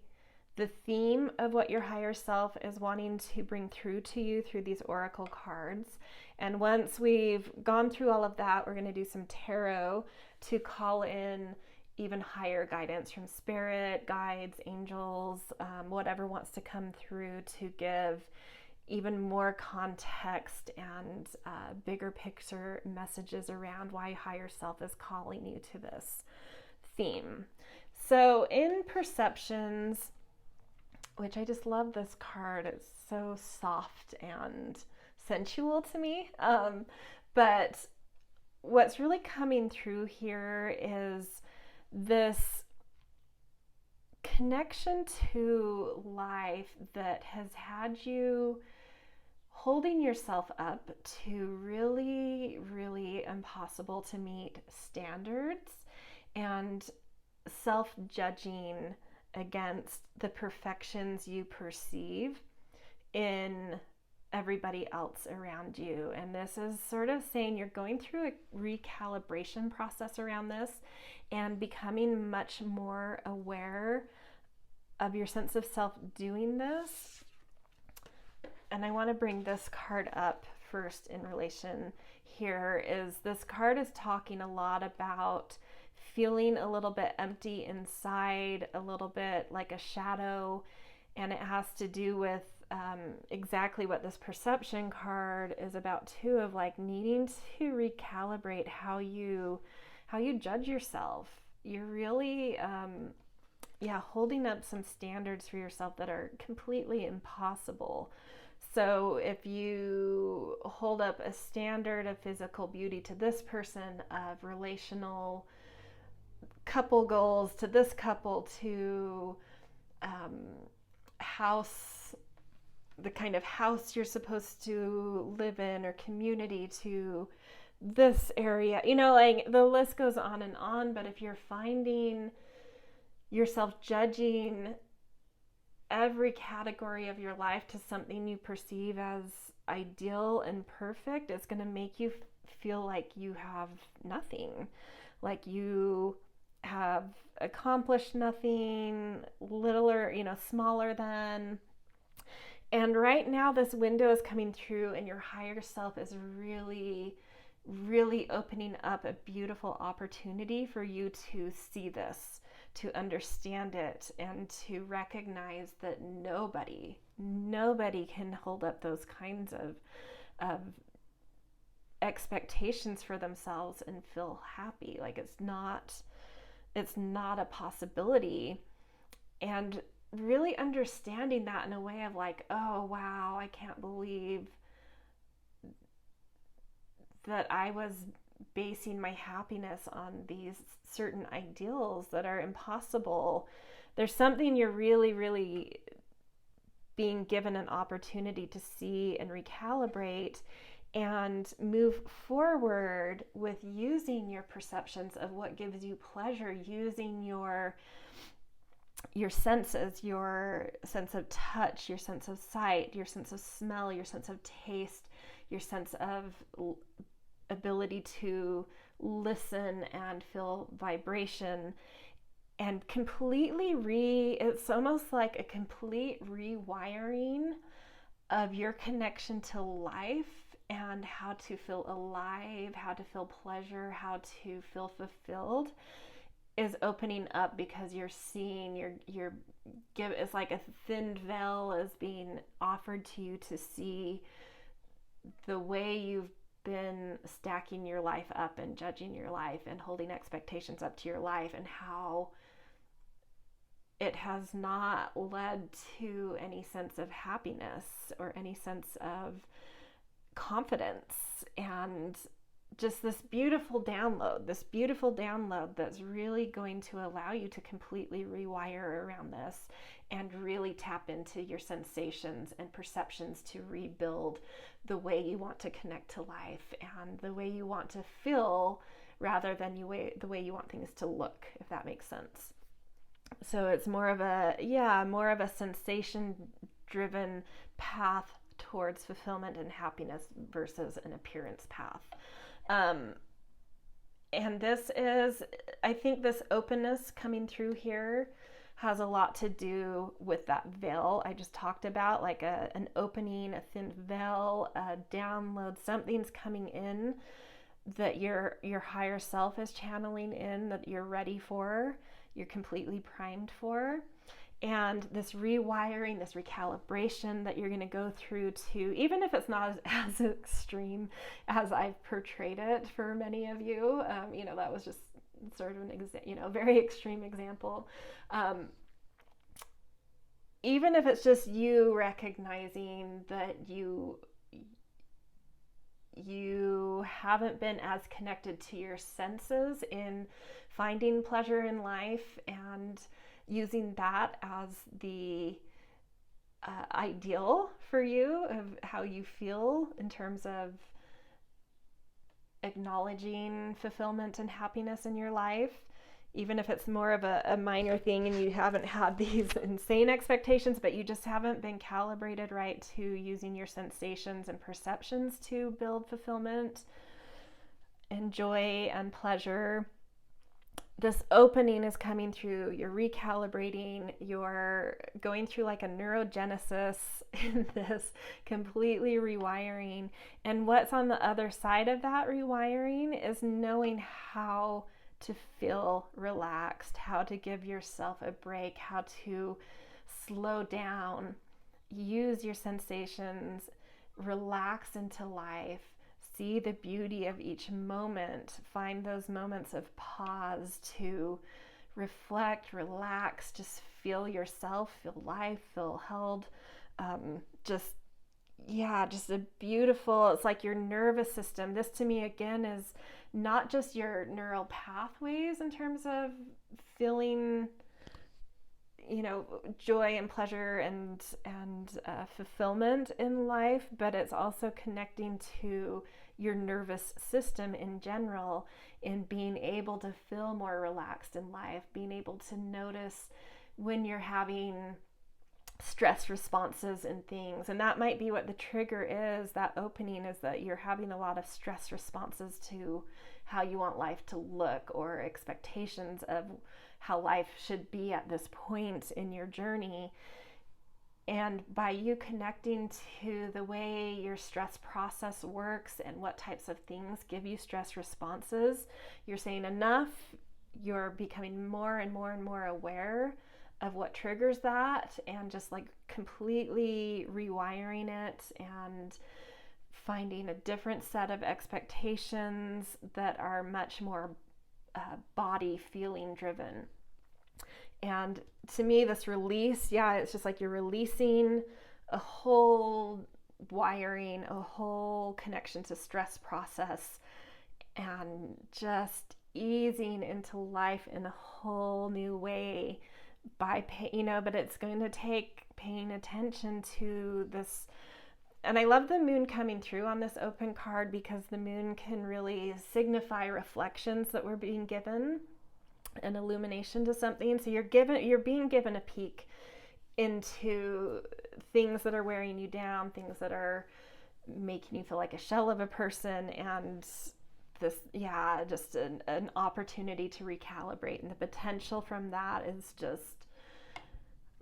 the theme of what your higher self is wanting to bring through to you through these oracle cards. And once we've gone through all of that, we're going to do some tarot to call in even higher guidance from spirit, guides, angels, whatever wants to come through to give even more context and bigger picture messages around why higher self is calling you to this theme. So in Perceptions, which I just love this card, it's so soft and sensual to me. But what's really coming through here is this connection to life that has had you holding yourself up to really, really impossible to meet standards and self-judging against the perfections you perceive in everybody else around you. And this is sort of saying you're going through a recalibration process around this and becoming much more aware of your sense of self doing this. And I want to bring this card up first in relation here. Is this card is talking a lot about feeling a little bit empty inside, a little bit like a shadow, and it has to do with exactly what this perception card is about too, of like needing to recalibrate how you judge yourself. You're really holding up some standards for yourself that are completely impossible. So if you hold up a standard of physical beauty to this person, of relational couple goals to this couple, to house, the kind of house you're supposed to live in, or community, to this area, like the list goes on and on. But if you're finding yourself judging every category of your life to something you perceive as ideal and perfect, it's going to make you feel like you have nothing, like you have accomplished nothing, littler, smaller than. And right now this window is coming through and your higher self is really, really opening up a beautiful opportunity for you to see this, to understand it, and to recognize that nobody can hold up those kinds of expectations for themselves and feel happy. Like it's not a possibility. And really understanding that in a way of like, oh wow, I can't believe that I was basing my happiness on these certain ideals that are impossible. There's something you're really, really being given an opportunity to see and recalibrate and move forward with using your perceptions of what gives you pleasure, using your senses, your sense of touch, your sense of sight, your sense of smell, your sense of taste, your sense of ability to listen and feel vibration, and it's almost like a complete rewiring of your connection to life and how to feel alive, how to feel pleasure, how to feel fulfilled is opening up, because you're seeing, it's like a thin veil is being offered to you to see the way you've been stacking your life up and judging your life and holding expectations up to your life, and how it has not led to any sense of happiness or any sense of confidence. And just this beautiful download that's really going to allow you to completely rewire around this and really tap into your sensations and perceptions to rebuild the way you want to connect to life and the way you want to feel, rather than the way you want things to look, if that makes sense. So it's more of a sensation driven path towards fulfillment and happiness versus an appearance path. And I think this openness coming through here has a lot to do with that veil I just talked about, like an opening, a thin veil, a download, something's coming in that your higher self is channeling in, that you're ready for, you're completely primed for. And this rewiring, this recalibration that you're going to go through to, even if it's not as extreme as I've portrayed it for many of you, that was just sort of an very extreme example. Even if it's just you recognizing that you haven't been as connected to your senses in finding pleasure in life, and using that as the ideal for you of how you feel in terms of acknowledging fulfillment and happiness in your life, even if it's more of a minor thing and you haven't had these insane expectations, but you just haven't been calibrated right to using your sensations and perceptions to build fulfillment and joy and pleasure. This opening is coming through, you're recalibrating, you're going through like a neurogenesis in this, completely rewiring. And what's on the other side of that rewiring is knowing how to feel relaxed, how to give yourself a break, how to slow down, use your sensations, relax into life. See the beauty of each moment. Find those moments of pause to reflect, relax, just feel yourself, feel life, feel held. Just a beautiful, it's like your nervous system. This to me, again, is not just your neural pathways in terms of feeling, joy and pleasure and fulfillment in life, but it's also connecting to your nervous system in general, in being able to feel more relaxed in life, being able to notice when you're having stress responses and things. And that might be what the trigger is, that opening is that you're having a lot of stress responses to how you want life to look, or expectations of how life should be at this point in your journey. And by you connecting to the way your stress process works and what types of things give you stress responses, you're saying enough, you're becoming more and more and more aware of what triggers that, and just like completely rewiring it and finding a different set of expectations that are much more body feeling driven. And to me, this release, it's just like you're releasing a whole wiring, a whole connection to stress process, and just easing into life in a whole new way by but it's going to take paying attention to this. And I love the moon coming through on this open card, because the moon can really signify reflections that we're being given, an illumination to something. So you're being given a peek into things that are wearing you down, things that are making you feel like a shell of a person, and this, just an opportunity to recalibrate. And the potential from that is just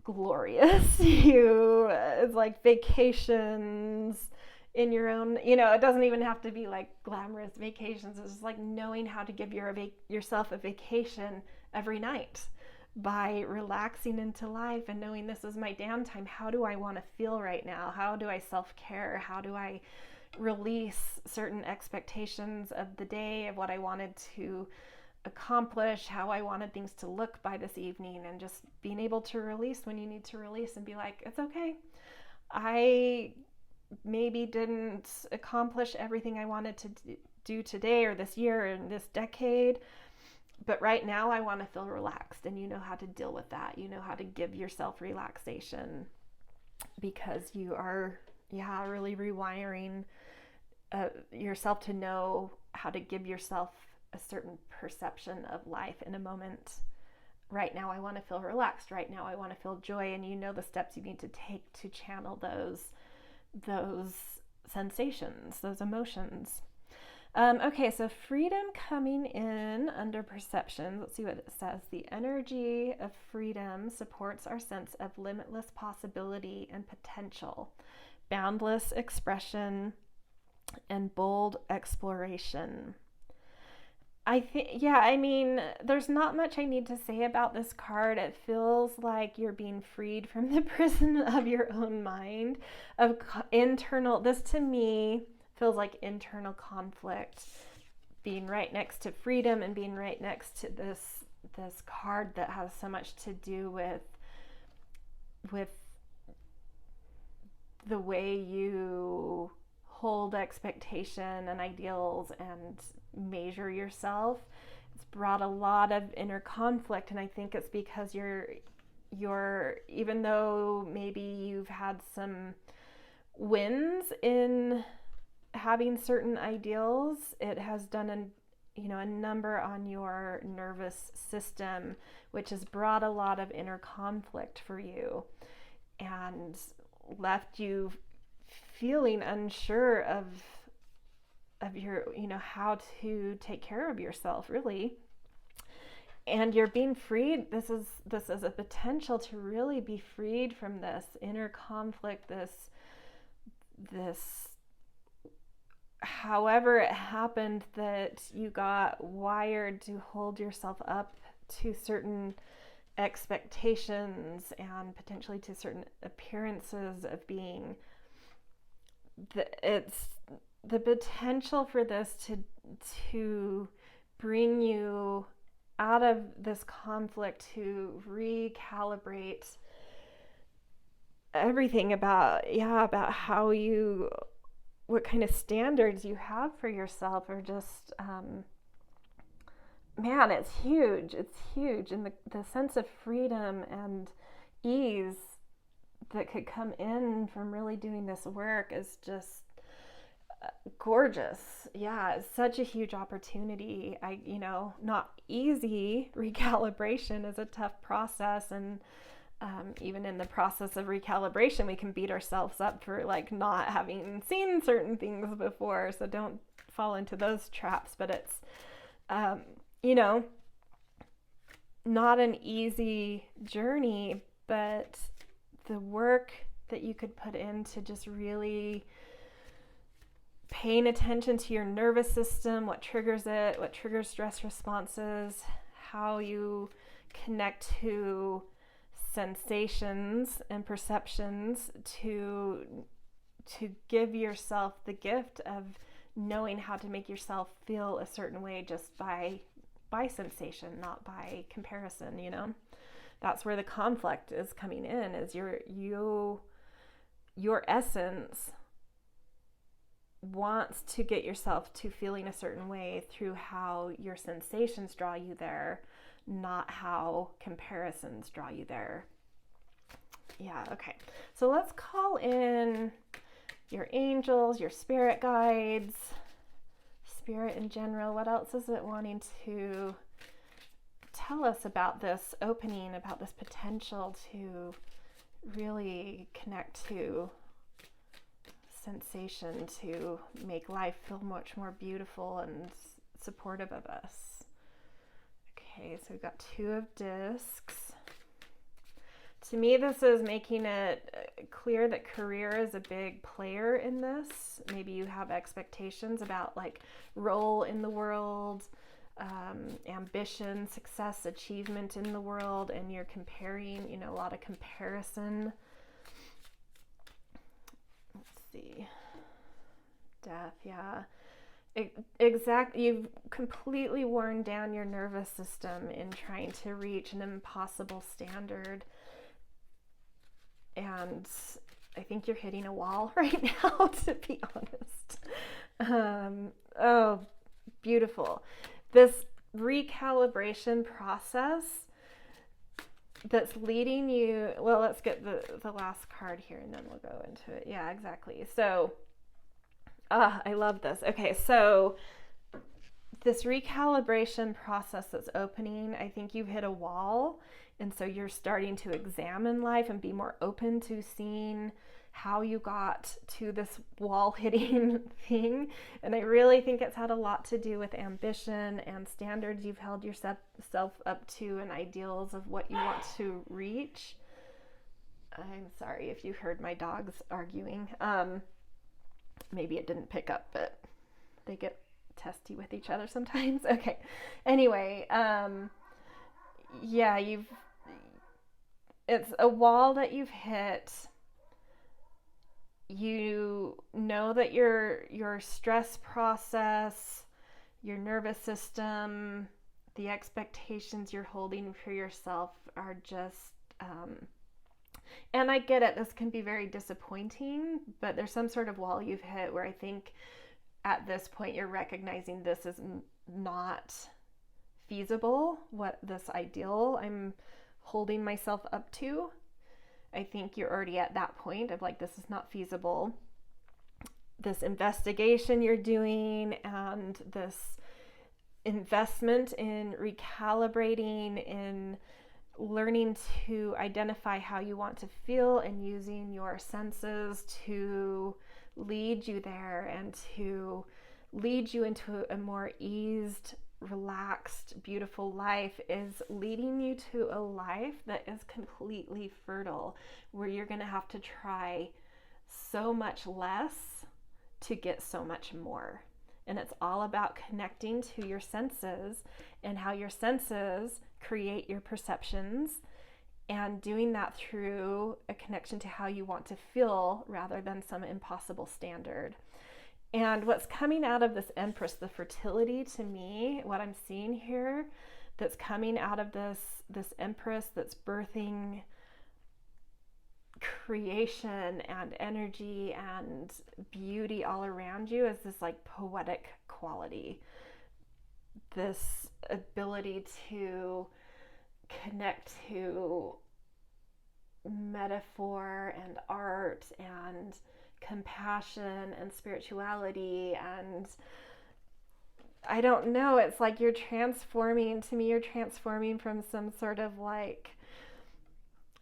glorious. It's like vacations in your own, it doesn't even have to be like glamorous vacations. It's just like knowing how to give yourself a vacation every night by relaxing into life and knowing this is my downtime. How do I want to feel right now? How do I self-care? How do I release certain expectations of the day, of what I wanted to accomplish, how I wanted things to look by this evening, and just being able to release when you need to release and be like, it's okay. I maybe didn't accomplish everything I wanted to do today or this year or in this decade, but right now I want to feel relaxed. And you know how to deal with that. You know how to give yourself relaxation, because you are really rewiring yourself to know how to give yourself a certain perception of life in a moment. Right now I want to feel relaxed. Right now I want to feel joy. And you know the steps you need to take to channel those sensations, those emotions. Okay, so freedom coming in under perception. Let's see what it says. The energy of freedom supports our sense of limitless possibility and potential, boundless expression, and bold exploration. I think, there's not much I need to say about this card. It feels like you're being freed from the prison of your own mind, of internal, this to me feels like internal conflict, being right next to freedom and being right next to this card that has so much to do with the way you hold expectation and ideals and measure yourself. It's brought a lot of inner conflict, and I think it's because you're even though maybe you've had some wins in having certain ideals, it has done a number on your nervous system, which has brought a lot of inner conflict for you and left you feeling unsure of your, how to take care of yourself, really. And you're being freed. This is a potential to really be freed from this inner conflict, this however it happened that you got wired to hold yourself up to certain expectations and potentially to certain appearances of being. It's the potential for this to bring you out of this conflict, to recalibrate everything about how what kind of standards you have for yourself, or just man, it's huge. And the sense of freedom and ease that could come in from really doing this work is just gorgeous. Yeah, it's such a huge opportunity. Not easy. Recalibration is a tough process, and even in the process of recalibration, we can beat ourselves up for not having seen certain things before. So don't fall into those traps. But it's not an easy journey, but the work that you could put into just really paying attention to your nervous system, what triggers it, what triggers stress responses, how you connect to sensations and perceptions to give yourself the gift of knowing how to make yourself feel a certain way just by sensation, not by comparison. That's where the conflict is coming in, is your essence wants to get yourself to feeling a certain way through how your sensations draw you there, not how comparisons draw you there. Yeah, okay. So let's call in your angels, your spirit guides, spirit in general. What else is it wanting to tell us about this opening, about this potential to really connect to sensation, to make life feel much more beautiful and supportive of us? Okay, so we've got 2 of discs. To me, this is making it clear that career is a big player in this. Maybe you have expectations about role in the world, ambition, success, achievement in the world, and you're comparing, a lot of comparison. Let's see. Death, yeah. You've completely worn down your nervous system in trying to reach an impossible standard. And I think you're hitting a wall right now, to be honest. Oh, beautiful. This recalibration process that's leading you, well, let's get the last card here and then we'll go into it. Yeah, exactly. So, I love this. Okay, so this recalibration process that's opening, I think you've hit a wall. And so you're starting to examine life and be more open to seeing how you got to this wall hitting thing. And I really think it's had a lot to do with ambition and standards you've held yourself up to, and ideals of what you want to reach. I'm sorry if you heard my dogs arguing. Maybe it didn't pick up, but they get testy with each other sometimes. Okay. Anyway, yeah, it's a wall that you've hit. You know that your stress process, your nervous system, the expectations you're holding for yourself are just, and I get it, this can be very disappointing, but there's some sort of wall you've hit where I think at this point you're recognizing this is not feasible, what this ideal I'm holding myself up to. I think you're already at that point of like, this is not feasible. This investigation you're doing and this investment in recalibrating, in learning to identify how you want to feel and using your senses to lead you there and to lead you into a more eased, relaxed, beautiful life is leading you to a life that is completely fertile, where you're going to have to try so much less to get so much more. And it's all about connecting to your senses and how your senses create your perceptions, and doing that through a connection to how you want to feel rather than some impossible standard. And what's coming out of this Empress, the fertility, to me, what I'm seeing here that's coming out of this Empress that's birthing creation and energy and beauty all around you, is this like poetic quality, this ability to connect to metaphor and art and compassion and spirituality. And I don't know, it's like you're transforming from some sort of like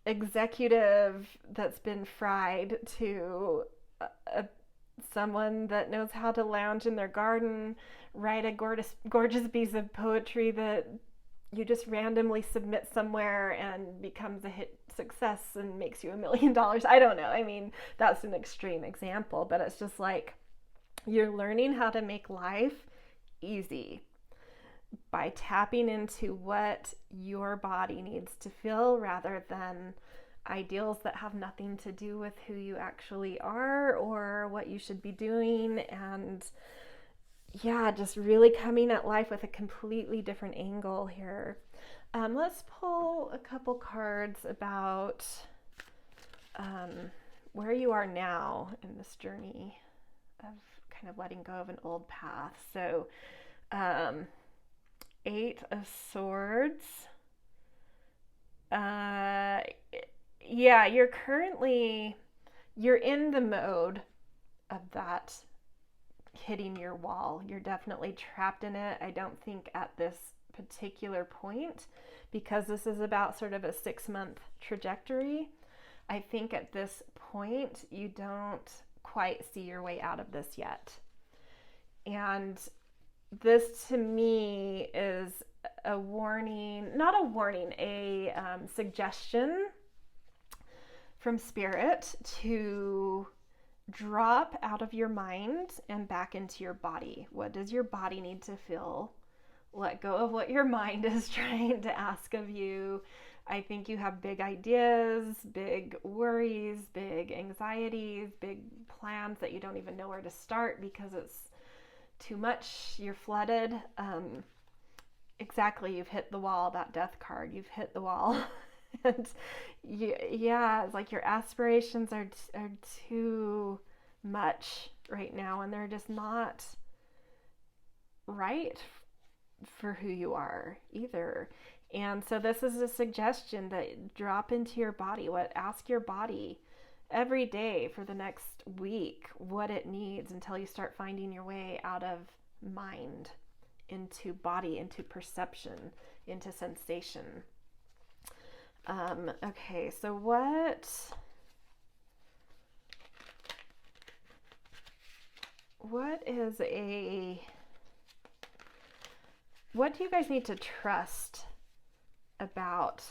executive that's been fried to someone that knows how to lounge in their garden, write a gorgeous piece of poetry that you just randomly submit somewhere and becomes a hit success and makes you $1 million. I don't know. I mean, that's an extreme example, but it's just like you're learning how to make life easy by tapping into what your body needs to feel rather than ideals that have nothing to do with who you actually are or what you should be doing. And yeah, just really coming at life with a completely different angle here. Let's pull a couple cards about where you are now in this journey of kind of letting go of an old path. So 8 of Swords. Yeah, you're in the mode of that hitting your wall. You're definitely trapped in it. I don't think at this particular point, because this is about sort of a 6-month trajectory, I think at this point you don't quite see your way out of this yet. And this to me is a warning, not a warning, a suggestion from Spirit to drop out of your mind and back into your body. What does your body need to feel? Let go of what your mind is trying to ask of you. I think you have big ideas, big worries, big anxieties, big plans that you don't even know where to start because it's too much. You're flooded. Exactly, you've hit the wall, that death card. You've hit the wall. And yeah, it's like your aspirations are too much right now, and they're just not right for who you are either. And so this is a suggestion that drop into your body. Ask your body every day for the next week what it needs until you start finding your way out of mind into body, into perception, into sensation. Okay, so what do you guys need to trust about?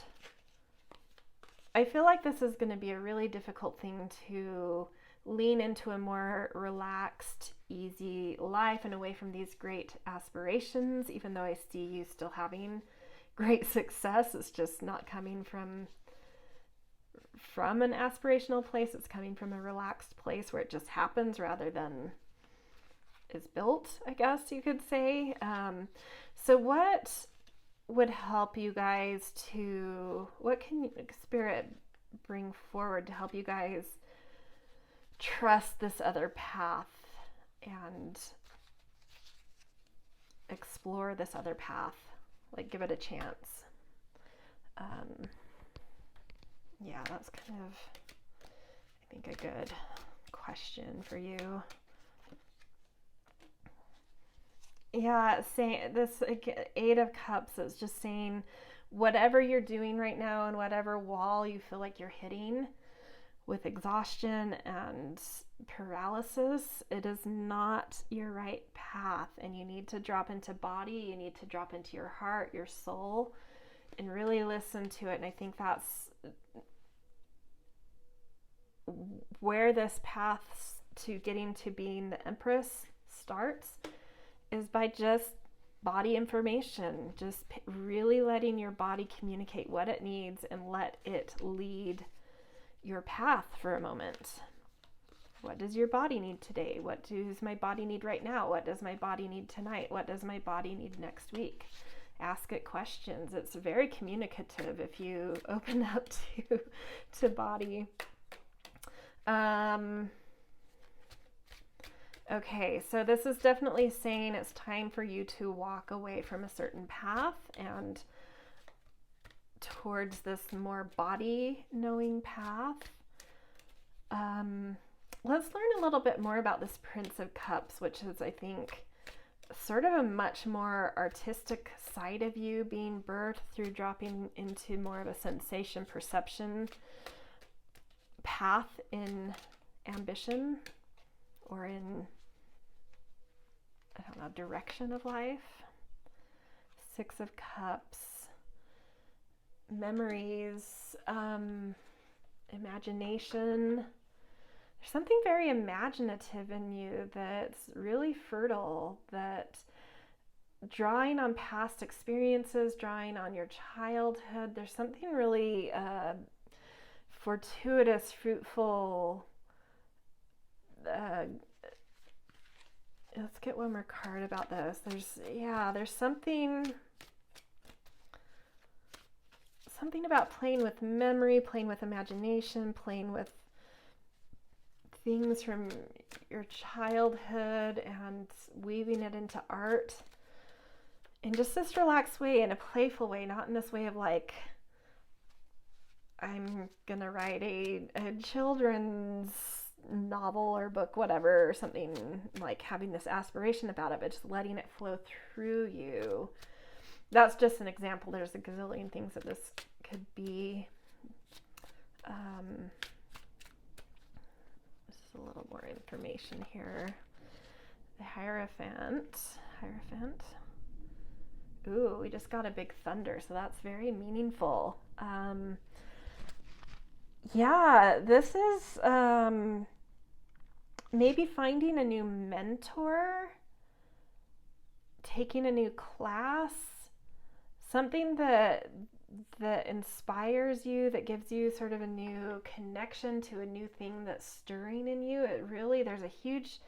I feel like this is going to be a really difficult thing to lean into a more relaxed, easy life and away from these great aspirations, even though I see you still having great success. It's just not coming from an aspirational place. It's coming from a relaxed place where it just happens rather than is built, I guess you could say. So what would help you guys what can Spirit bring forward to help you guys trust this other path and explore this other path? Like, give it a chance. Yeah, that's kind of, I think, a good question for you. Yeah, saying this Eight of Cups is just saying whatever you're doing right now and whatever wall you feel like you're hitting with exhaustion and paralysis, it is not your right path, and you need to drop into body, you need to drop into your heart, your soul, and really listen to it. And I think that's where this path to getting to being the Empress starts, is by just body information, just really letting your body communicate what it needs and let it lead your path for a moment. What does your body need today? What does my body need right now? What does my body need tonight? What does my body need next week? Ask it questions. It's very communicative if you open up to body. Okay, so this is definitely saying it's time for you to walk away from a certain path and towards this more body knowing path. Let's learn a little bit more about this Prince of Cups, which is, I think, sort of a much more artistic side of you being birthed through dropping into more of a sensation perception path in ambition or in, I don't know, direction of life. Six of Cups, memories, imagination. There's something very imaginative in you that's really fertile, that drawing on past experiences, drawing on your childhood, there's something really fortuitous, fruitful. Let's get one more card about this. There's something about playing with memory, playing with imagination, playing with things from your childhood and weaving it into art in just this relaxed way, in a playful way, not in this way of like, I'm gonna write a children's novel or book, whatever, or something, like having this aspiration about it, but just letting it flow through you. That's just an example. There's a gazillion things that this could be. This is a little more information here. The Hierophant. Ooh, we just got a big thunder, so that's very meaningful. Yeah, this is maybe finding a new mentor, taking a new class, something that inspires you, that gives you sort of a new connection to a new thing that's stirring in you. There's a huge,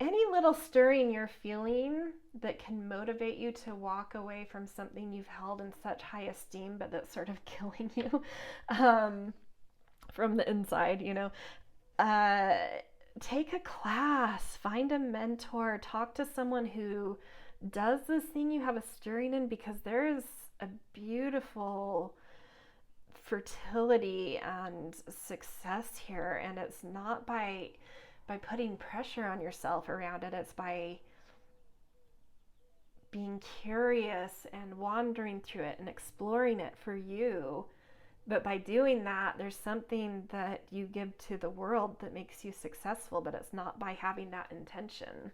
any little stirring you're feeling that can motivate you to walk away from something you've held in such high esteem, but that's sort of killing you from the inside, take a class, find a mentor, talk to someone who does this thing you have a stirring in, because there is a beautiful fertility and success here, and it's not by putting pressure on yourself around it. It's by being curious and wandering through it and exploring it for you. But by doing that, there's something that you give to the world that makes you successful, but it's not by having that intention.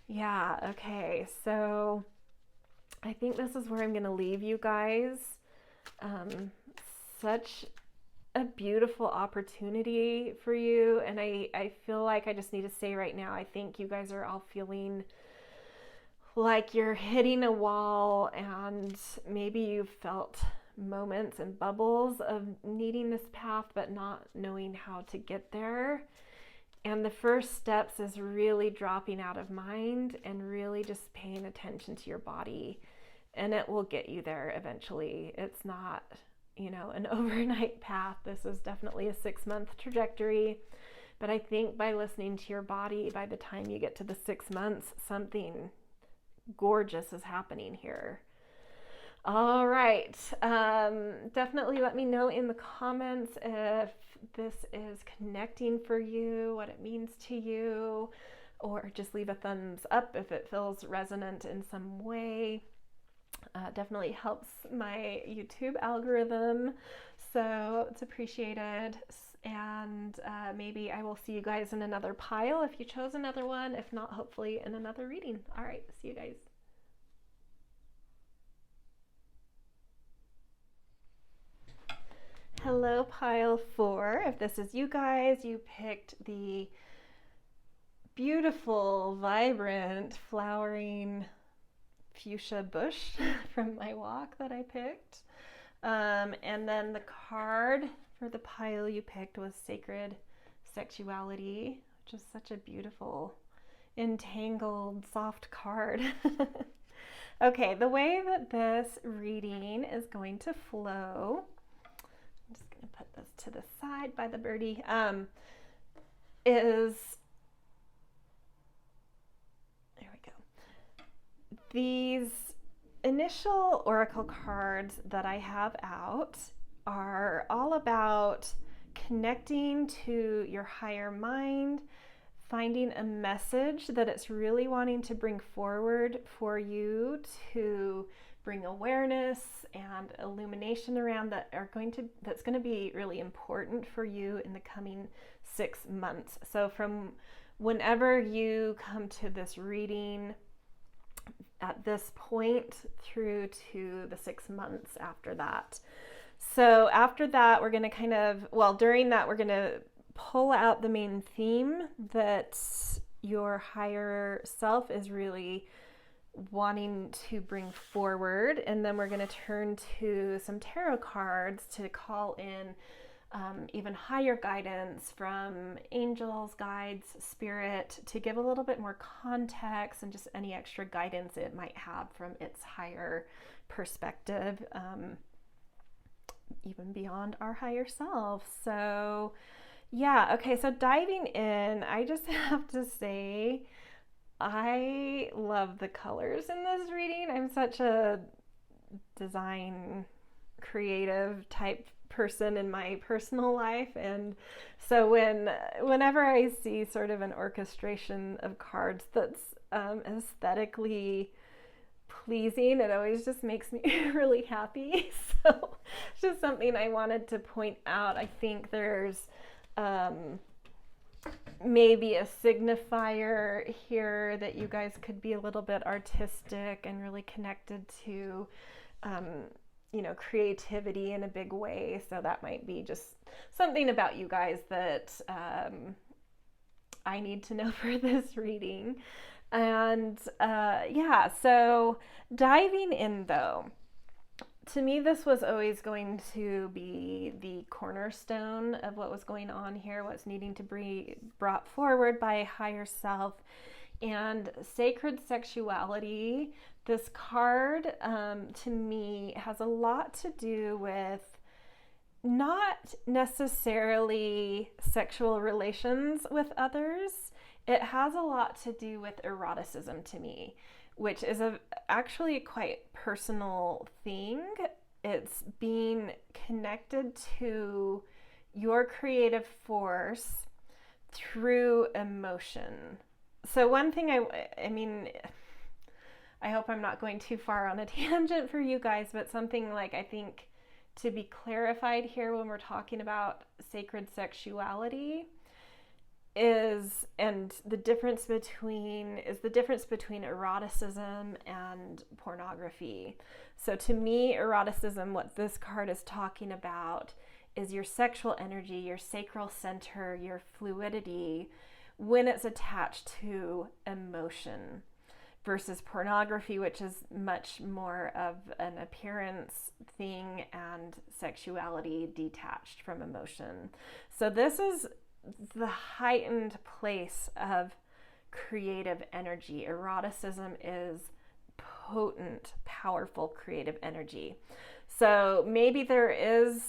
Yeah, okay, so I think this is where I'm going to leave you guys. Such a beautiful opportunity for you, and I feel like I just need to say right now, I think you guys are all feeling like you're hitting a wall, and maybe you've felt moments and bubbles of needing this path but not knowing how to get there. And the first steps is really dropping out of mind and really just paying attention to your body, and it will get you there eventually. It's not, an overnight path. This is definitely a 6-month trajectory, but I think by listening to your body, by the time you get to the 6 months, something gorgeous is happening here. All right. Definitely let me know in the comments if this is connecting for you, what it means to you, or just leave a thumbs up if it feels resonant in some way. Definitely helps my YouTube algorithm, so it's appreciated. And maybe I will see you guys in another pile if you chose another one. If not, hopefully in another reading. All right, see you guys. Hello, pile 4. If this is you guys, you picked the beautiful, vibrant, flowering fuchsia bush from my walk that I picked. And then the card for the pile you picked was Sacred Sexuality, which is such a beautiful, entangled, soft card. Okay, the way that this reading is going to flow, I'm just going to put this to the side by the birdie, is, there we go. These initial oracle cards that I have out are all about connecting to your higher mind, finding a message that it's really wanting to bring forward for you to bring awareness and illumination around that's going to be really important for you in the coming 6 months. So from whenever you come to this reading at this point through to the 6 months after that. So after that, we're going to during that, we're going to pull out the main theme that your higher self is really wanting to bring forward. And then we're going to turn to some tarot cards to call in even higher guidance from angels, guides, spirit, to give a little bit more context and just any extra guidance it might have from its higher perspective, even beyond our higher self. So yeah, okay, so diving in, I just have to say, I love the colors in this reading. I'm such a design creative type person in my personal life, and so whenever I see sort of an orchestration of cards that's aesthetically pleasing, it always just makes me really happy. So it's just something I wanted to point out. I think there's maybe a signifier here that you guys could be a little bit artistic and really connected to creativity in a big way. So that might be just something about you guys that I need to know for this reading. And so diving in though, to me, this was always going to be the cornerstone of what was going on here, what's needing to be brought forward by a higher self. And sacred sexuality, this card, to me, has a lot to do with not necessarily sexual relations with others. It has a lot to do with eroticism to me, which is actually a quite personal thing. It's being connected to your creative force through emotion. So one thing I hope I'm not going too far on a tangent for you guys, but something like I think to be clarified here when we're talking about sacred sexuality is the difference between eroticism and pornography. So to me, eroticism, what this card is talking about, is your sexual energy, your sacral center, your fluidity, when it's attached to emotion, versus pornography, which is much more of an appearance thing and sexuality detached from emotion. So this is the heightened place of creative energy. Eroticism is potent, powerful creative energy. So maybe there is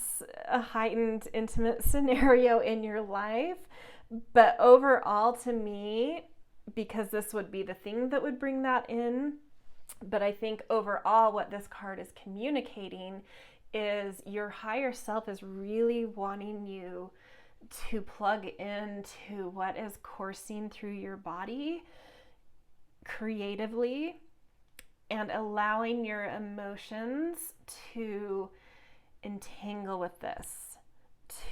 a heightened intimate scenario in your life, but overall, to me, because this would be the thing that would bring that in, But I think overall what this card is communicating is your higher self is really wanting you to plug into what is coursing through your body creatively and allowing your emotions to entangle with this,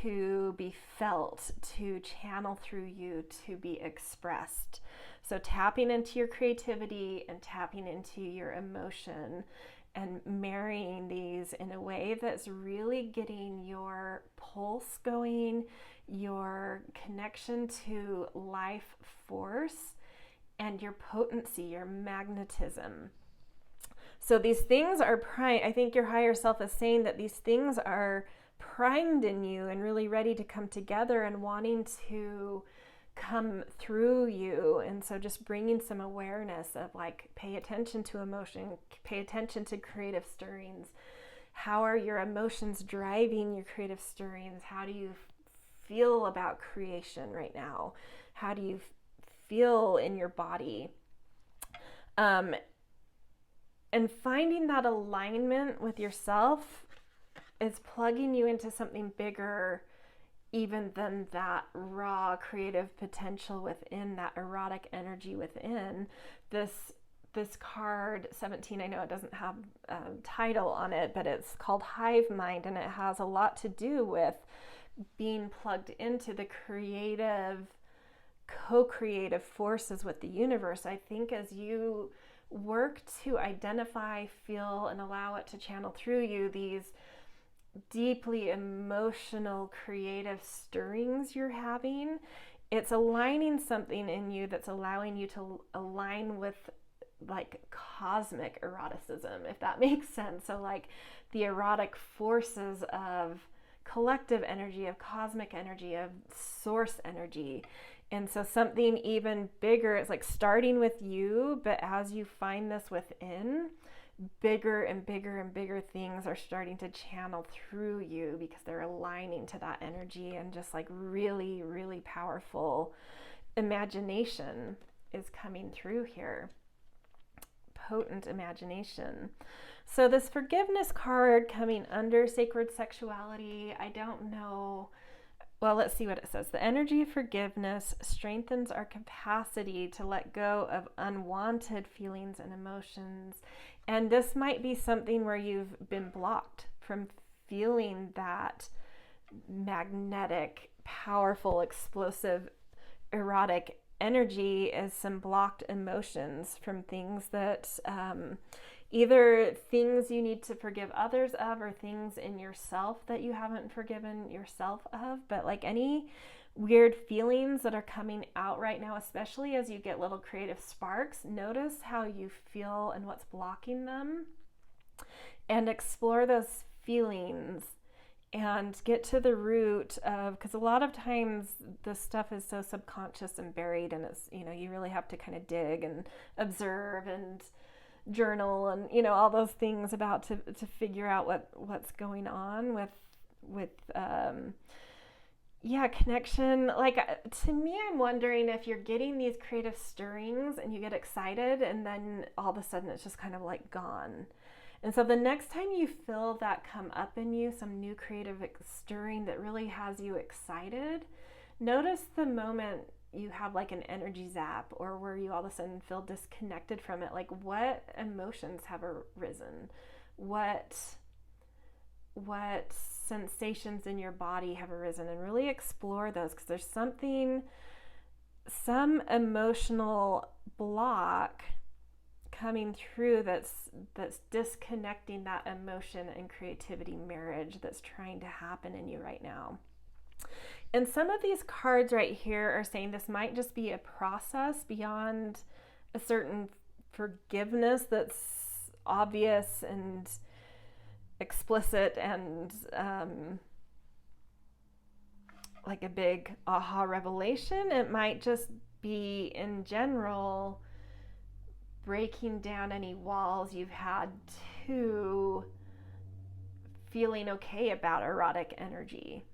to be felt, to channel through you, to be expressed. So tapping into your creativity and tapping into your emotion and marrying these in a way that's really getting your pulse going, your connection to life force, and your potency, your magnetism. So these things are primed. I think your higher self is saying that these things are primed in you and really ready to come together and wanting to come through you. And so just bringing some awareness of like, pay attention to emotion, pay attention to creative stirrings. How are your emotions driving your creative stirrings? How do you feel about creation right now? How do you feel in your body? And finding that alignment with yourself is plugging you into something bigger even than that raw creative potential within, that erotic energy within. This card 17, I know it doesn't have a title on it, but it's called Hive Mind, and it has a lot to do with being plugged into the creative, co-creative forces with the universe. I think as you work to identify, feel, and allow it to channel through you, these deeply emotional, creative stirrings you're having, it's aligning something in you that's allowing you to align with like cosmic eroticism, if that makes sense. So like the erotic forces of collective energy, of cosmic energy, of source energy. And so something even bigger, it's like starting with you, but as you find this within, bigger and bigger and bigger things are starting to channel through you because they're aligning to that energy, and just like really, really powerful imagination is coming through here. Potent imagination. So this forgiveness card coming under sacred sexuality, I don't know. Well, let's see what it says. The energy of forgiveness strengthens our capacity to let go of unwanted feelings and emotions. And this might be something where you've been blocked from feeling that magnetic, powerful, explosive, erotic energy, as some blocked emotions from things that either things you need to forgive others of, or things in yourself that you haven't forgiven yourself of. But like any weird feelings that are coming out right now, especially as you get little creative sparks, notice how you feel and what's blocking them, and explore those feelings and get to the root of, because a lot of times this stuff is so subconscious and buried, and it's, you know, you really have to kind of dig and observe and journal and, you know, all those things about to figure out what's going on with connection. Like, to me, I'm wondering if you're getting these creative stirrings and you get excited, and then all of a sudden it's just kind of like gone. And so the next time you feel that come up in you, some new creative stirring that really has you excited, notice the moment you have like an energy zap, or where you all of a sudden feel disconnected from it. Like, what emotions have arisen? What sensations in your body have arisen? And really explore those, because there's some emotional block coming through that's disconnecting that emotion and creativity marriage that's trying to happen in you right now. And some of these cards right here are saying this might just be a process beyond a certain forgiveness that's obvious and explicit and like a big aha revelation. It might just be, in general, breaking down any walls you've had to feeling okay about erotic energy.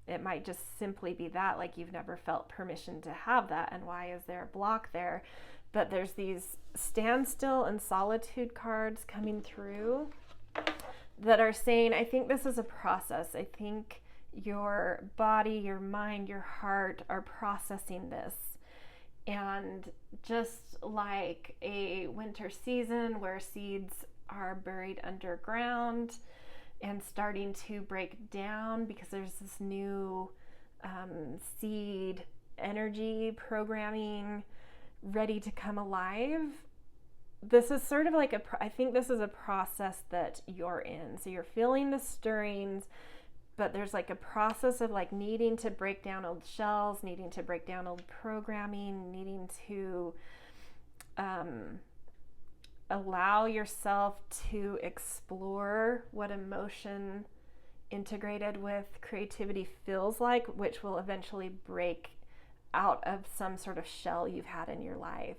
It might just simply be that, like, you've never felt permission to have that, and why is there a block there? but there's these standstill and solitude cards coming through that are saying, I think this is a process. I think your body, your mind, your heart are processing this. And just like a winter season where seeds are buried underground and starting to break down because there's this new seed energy programming ready to come alive. This is sort of like I think this is a process that you're in. So you're feeling the stirrings, but there's like a process of like needing to break down old shells, needing to break down old programming, needing to allow yourself to explore what emotion integrated with creativity feels like, which will eventually break out of some sort of shell you've had in your life.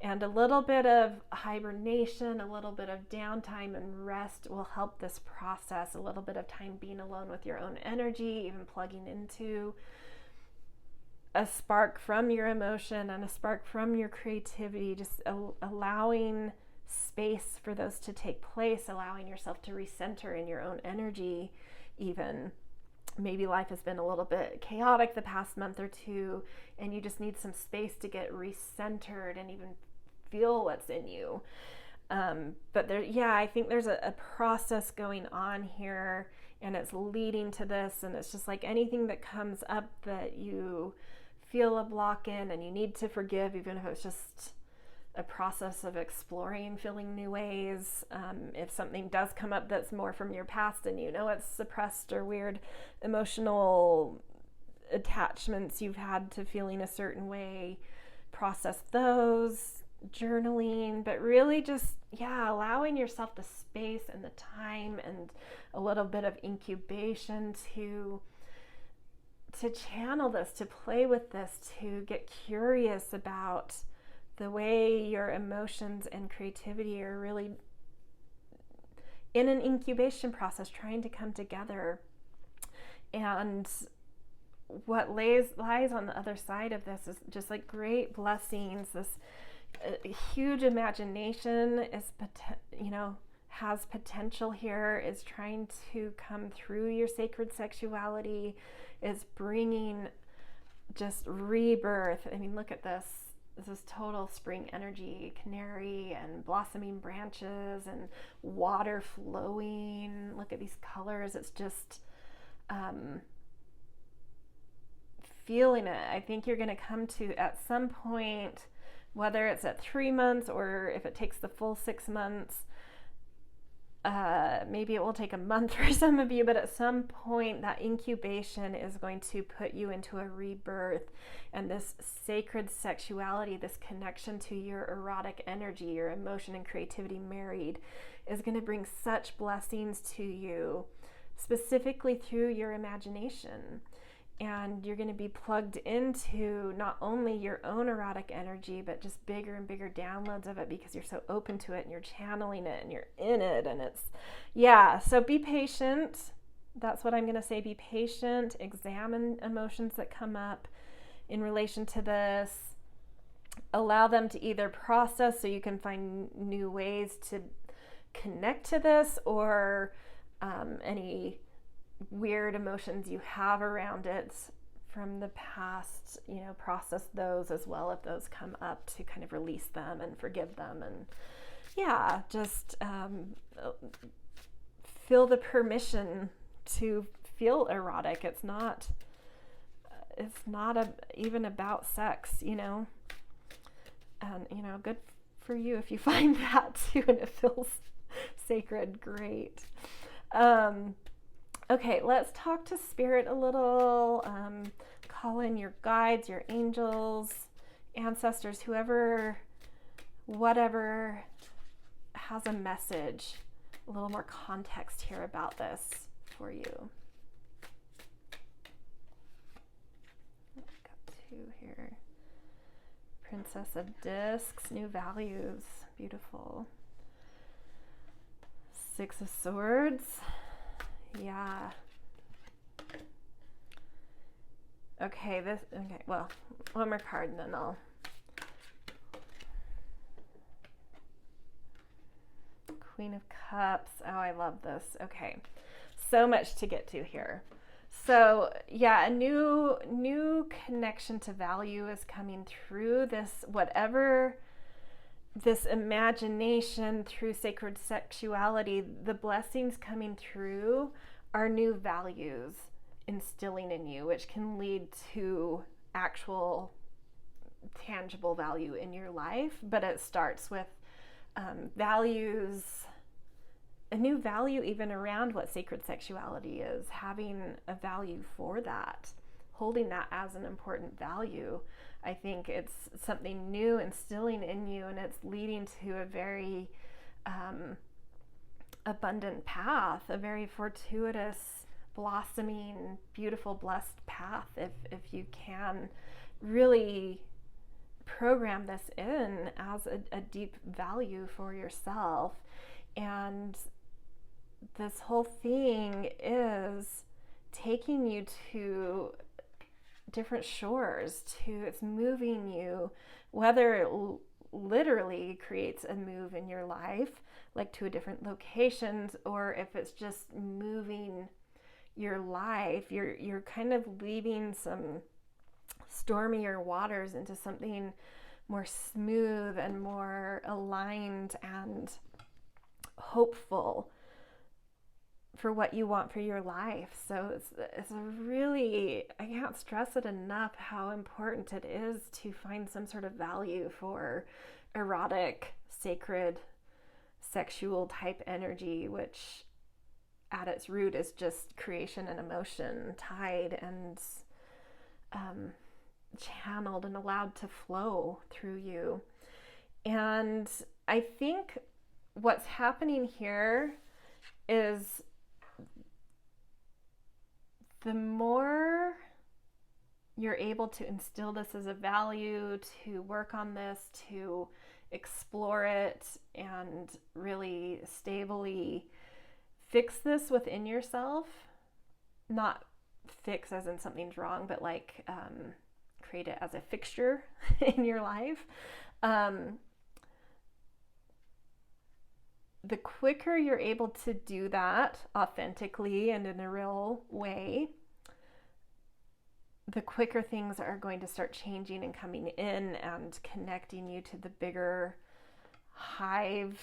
And a little bit of hibernation, a little bit of downtime and rest will help this process. A little bit of time being alone with your own energy, even plugging into a spark from your emotion and a spark from your creativity, just allowing space for those to take place, allowing yourself to recenter in your own energy even. Maybe life has been a little bit chaotic the past month or two, and you just need some space to get recentered and even feel what's in you. But there, yeah, I think there's a process going on here, and it's leading to this. And it's just like anything that comes up that you feel a block in and you need to forgive, even if it's just a process of exploring, feeling new ways. If something does come up that's more from your past and you know it's suppressed or weird emotional attachments you've had to feeling a certain way, process those, journaling, but really just, allowing yourself the space and the time and a little bit of incubation to channel this, to play with this, to get curious about the way your emotions and creativity are really in an incubation process, trying to come together. And what lies on the other side of this is just like great blessings. This huge imagination is, has potential here, is trying to come through your sacred sexuality, is bringing just rebirth. I mean, look at this. This is total spring energy, canary and blossoming branches and water flowing. Look at these colors. It's just feeling it. I think you're going to come to, at some point, whether it's at 3 months or if it takes the full 6 months, maybe it will take a month for some of you, but at some point that incubation is going to put you into a rebirth, and this sacred sexuality, this connection to your erotic energy, your emotion and creativity married, is going to bring such blessings to you, specifically through your imagination. And you're going to be plugged into not only your own erotic energy, but just bigger and bigger downloads of it because you're so open to it and you're channeling it and you're in it. And it's, so be patient. That's what I'm going to say. Be patient. Examine emotions that come up in relation to this. Allow them to either process so you can find new ways to connect to this, or any weird emotions you have around it from the past, process those as well if those come up, to kind of release them and forgive them, and just feel the permission to feel erotic. It's not even about sex, and good for you if you find that too and it feels sacred. Great. Okay, let's talk to Spirit a little. Call in your guides, your angels, ancestors, whatever has a message, a little more context here about this for you. Got 2 here. Princess of Discs, new values, beautiful. 6 of Swords. Yeah. Okay, well, one more card and then I'll Queen of Cups. Oh, I love this. Okay. So much to get to here. So yeah, a new connection to value is coming through this, whatever this imagination through sacred sexuality, the blessings coming through are new values instilling in you, which can lead to actual tangible value in your life. But it starts with values, a new value even around what sacred sexuality is, having a value for that, holding that as an important value. I think it's something new instilling in you, and it's leading to a very abundant path, a very fortuitous, blossoming, beautiful, blessed path if you can really program this in as a deep value for yourself. And this whole thing is taking you to different shores, it's moving you, whether it literally creates a move in your life, like to a different locations, or if it's just moving your life, you're kind of leaving some stormier waters into something more smooth and more aligned and hopeful for what you want for your life. So it's a really, I can't stress it enough how important it is to find some sort of value for erotic, sacred, sexual type energy, which at its root is just creation and emotion tied and channeled and allowed to flow through you. And I think what's happening here is the more you're able to instill this as a value, to work on this, to explore it, and really stably fix this within yourself, not fix as in something's wrong, but like create it as a fixture in your life. The quicker you're able to do that authentically and in a real way, the quicker things are going to start changing and coming in and connecting you to the bigger hive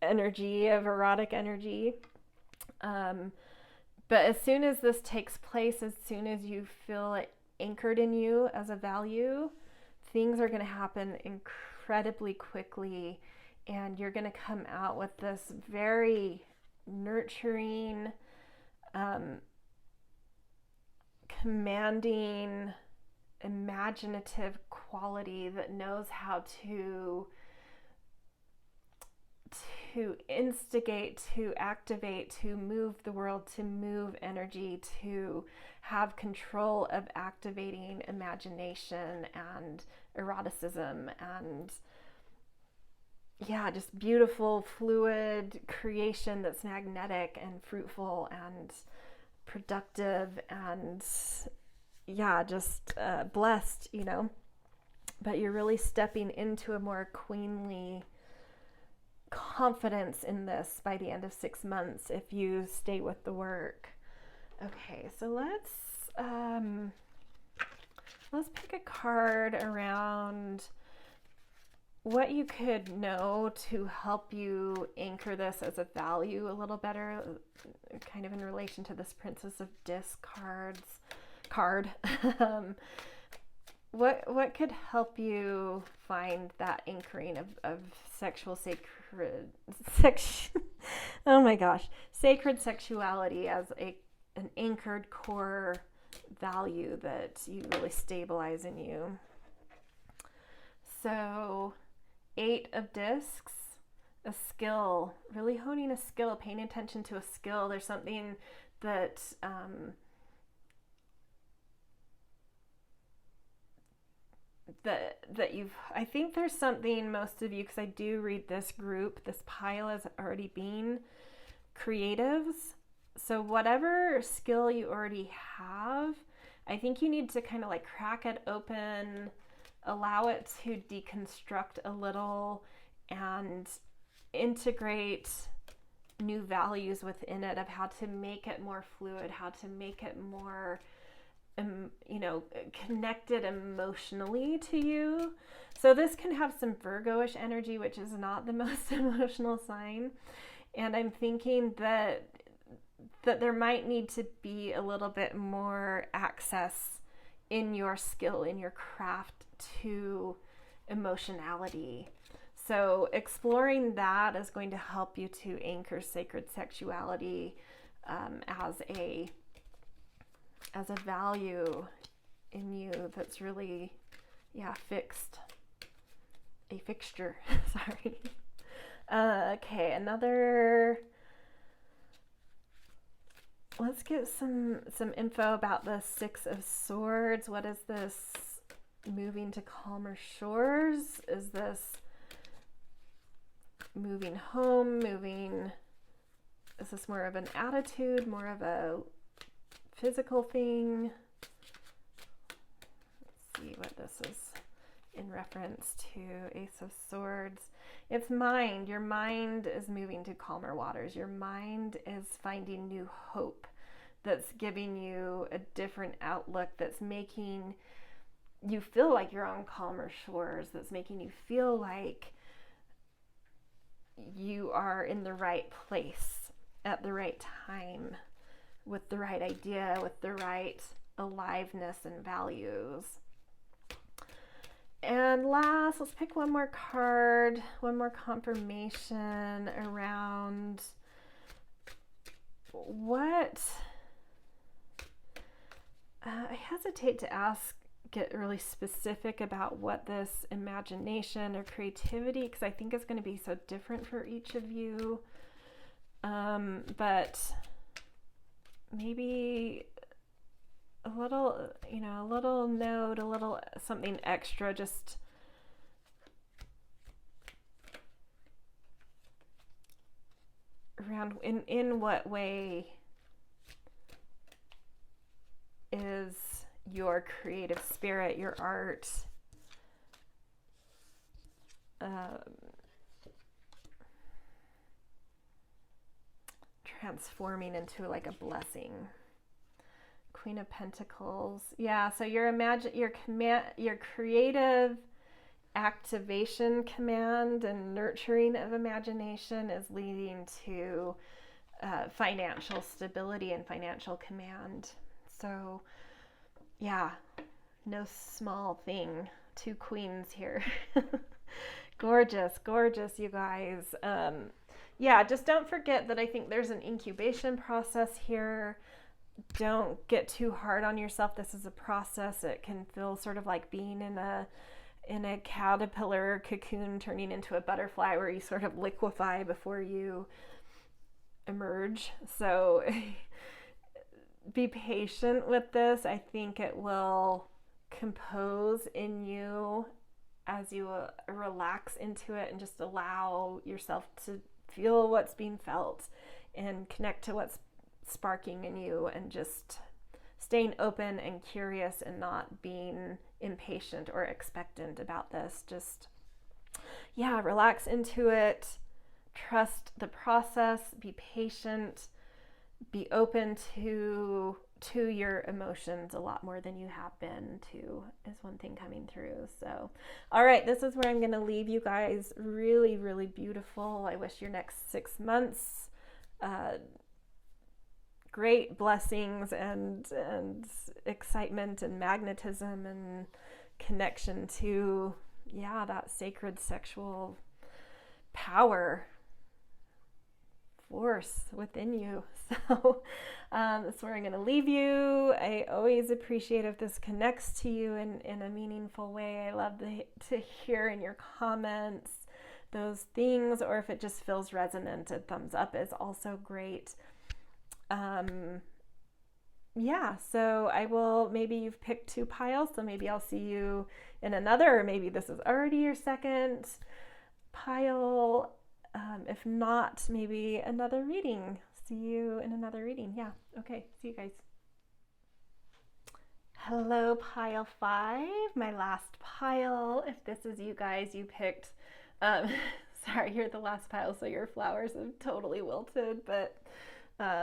energy of erotic energy. But as soon as this takes place, as soon as you feel it anchored in you as a value, things are going to happen incredibly quickly, and you're going to come out with this very nurturing, commanding, imaginative quality that knows how to instigate, to activate, to move the world, to move energy, to have control of activating imagination and eroticism and just beautiful, fluid creation that's magnetic and fruitful and productive and just blessed, But you're really stepping into a more queenly confidence in this by the end of 6 months if you stay with the work. Okay, so let's pick a card around what you could know to help you anchor this as a value a little better, kind of in relation to this Princess of Discs card. What could help you find that anchoring of sexual sacred sacred sexuality as an anchored core value that you really stabilize in you? So 8 of Discs, a skill, really honing a skill, paying attention to a skill. There's something that that I think there's something, most of you, because I do read this group, this pile has already been creatives. So whatever skill you already have, I think you need to kind of like crack it open, allow it to deconstruct a little, and integrate new values within it of how to make it more fluid, how to make it more connected emotionally to you. So this can have some Virgo-ish energy, which is not the most emotional sign. And I'm thinking that there might need to be a little bit more access in your skill, in your craft, to emotionality. So exploring that is going to help you to anchor sacred sexuality as a value in you that's really, fixed. A fixture. Sorry. Okay, let's get some info about the Six of Swords. What is this? Moving to calmer shores? Is this moving home? Is this more of an attitude, more of a physical thing? Let's see what this is in reference to. Ace of Swords. It's mind. Your mind is moving to calmer waters. Your mind is finding new hope that's giving you a different outlook, that's making you feel like you're on calmer shores, that's making you feel like you are in the right place at the right time, with the right idea, with the right aliveness and values. And last, let's pick one more card, one more confirmation around what, I hesitate to get really specific about what this imagination or creativity, because I think it's going to be so different for each of you. But maybe a little note, a little something extra, just around in what way is your creative spirit, your art, transforming into like a blessing. Queen of Pentacles. Yeah, so your creative activation command and nurturing of imagination is leading to financial stability and financial command. So yeah, no small thing. Two queens here. Gorgeous, gorgeous, you guys. Yeah, just don't forget that I think there's an incubation process here. Don't get too hard on yourself. This is a process. It can feel sort of like being in a caterpillar cocoon turning into a butterfly, where you sort of liquefy before you emerge. So be patient with this. I think it will compose in you as you relax into it and just allow yourself to feel what's being felt and connect to what's sparking in you, and just staying open and curious and not being impatient or expectant about this. Just, relax into it, trust the process, be patient, be open to your emotions a lot more than you have been to, is one thing coming through. So, all right, this is where I'm going to leave you guys. Really, really beautiful. I wish your next 6 months great blessings and excitement and magnetism and connection to, that sacred sexual power force within you. So that's where I'm going to leave you. I always appreciate if this connects to you in a meaningful way. I love to hear in your comments those things, or if it just feels resonant, a thumbs up is also great. So I will, maybe you've picked 2 piles, so maybe I'll see you in another, or maybe this is already your second pile. If not, maybe another reading. See you in another reading. Yeah. Okay. See you guys. Hello, pile 5, my last pile. If this is you guys, you picked sorry, you're the last pile, so your flowers have totally wilted, but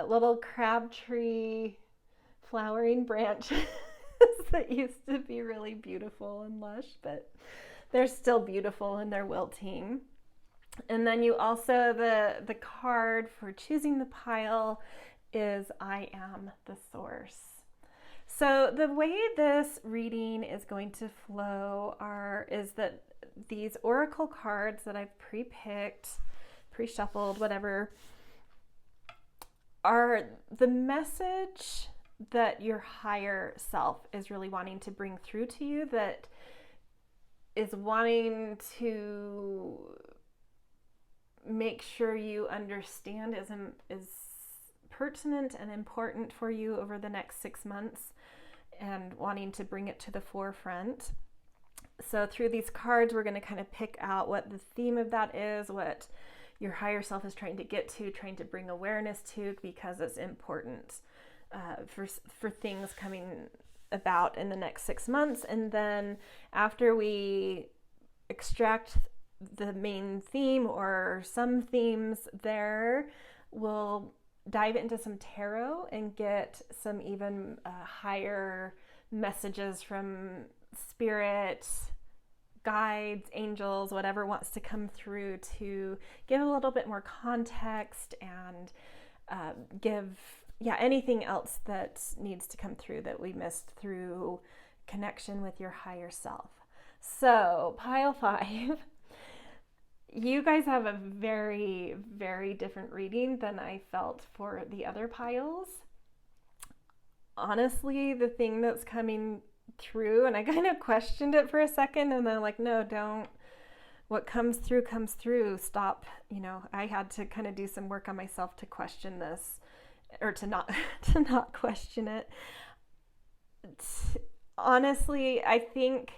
little crab tree flowering branches that used to be really beautiful and lush, but they're still beautiful and they're wilting. And then you also, the card for choosing the pile is I am the source. So the way this reading is going to flow is that these oracle cards that I've pre-picked, pre-shuffled, whatever, are the message that your higher self is really wanting to bring through to you, that is wanting to make sure you understand is pertinent and important for you over the next 6 months, and wanting to bring it to the forefront. So through these cards, we're going to kind of pick out what the theme of that is, what your higher self is trying to get to, trying to bring awareness to, because it's important for things coming about in the next 6 months. And then after we extract the main theme or some themes there, we'll dive into some tarot and get some even higher messages from spirit, guides, angels, whatever wants to come through to give a little bit more context and give anything else that needs to come through that we missed through connection with your higher self. So pile 5, you guys have a very, very different reading than I felt for the other piles. Honestly, the thing that's coming through, and I kind of questioned it for a second, and then I'm like, no, don't. What comes through comes through. Stop. I had to kind of do some work on myself to question this, or to not question it. Honestly, I think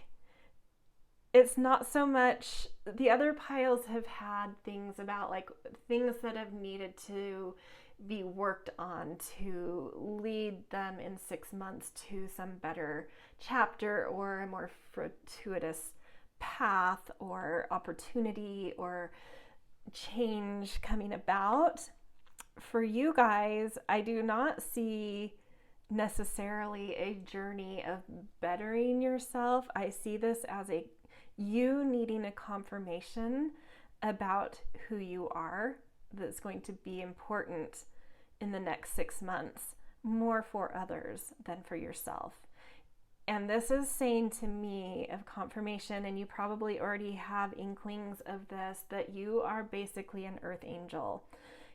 it's not so much, the other piles have had things about like things that have needed to be worked on to lead them in 6 months to some better chapter or a more fortuitous path or opportunity or change coming about. For you guys, I do not see necessarily a journey of bettering yourself. I see this as you needing a confirmation about who you are that's going to be important in the next 6 months, more for others than for yourself. And this is saying to me of confirmation, and you probably already have inklings of this, that you are basically an earth angel.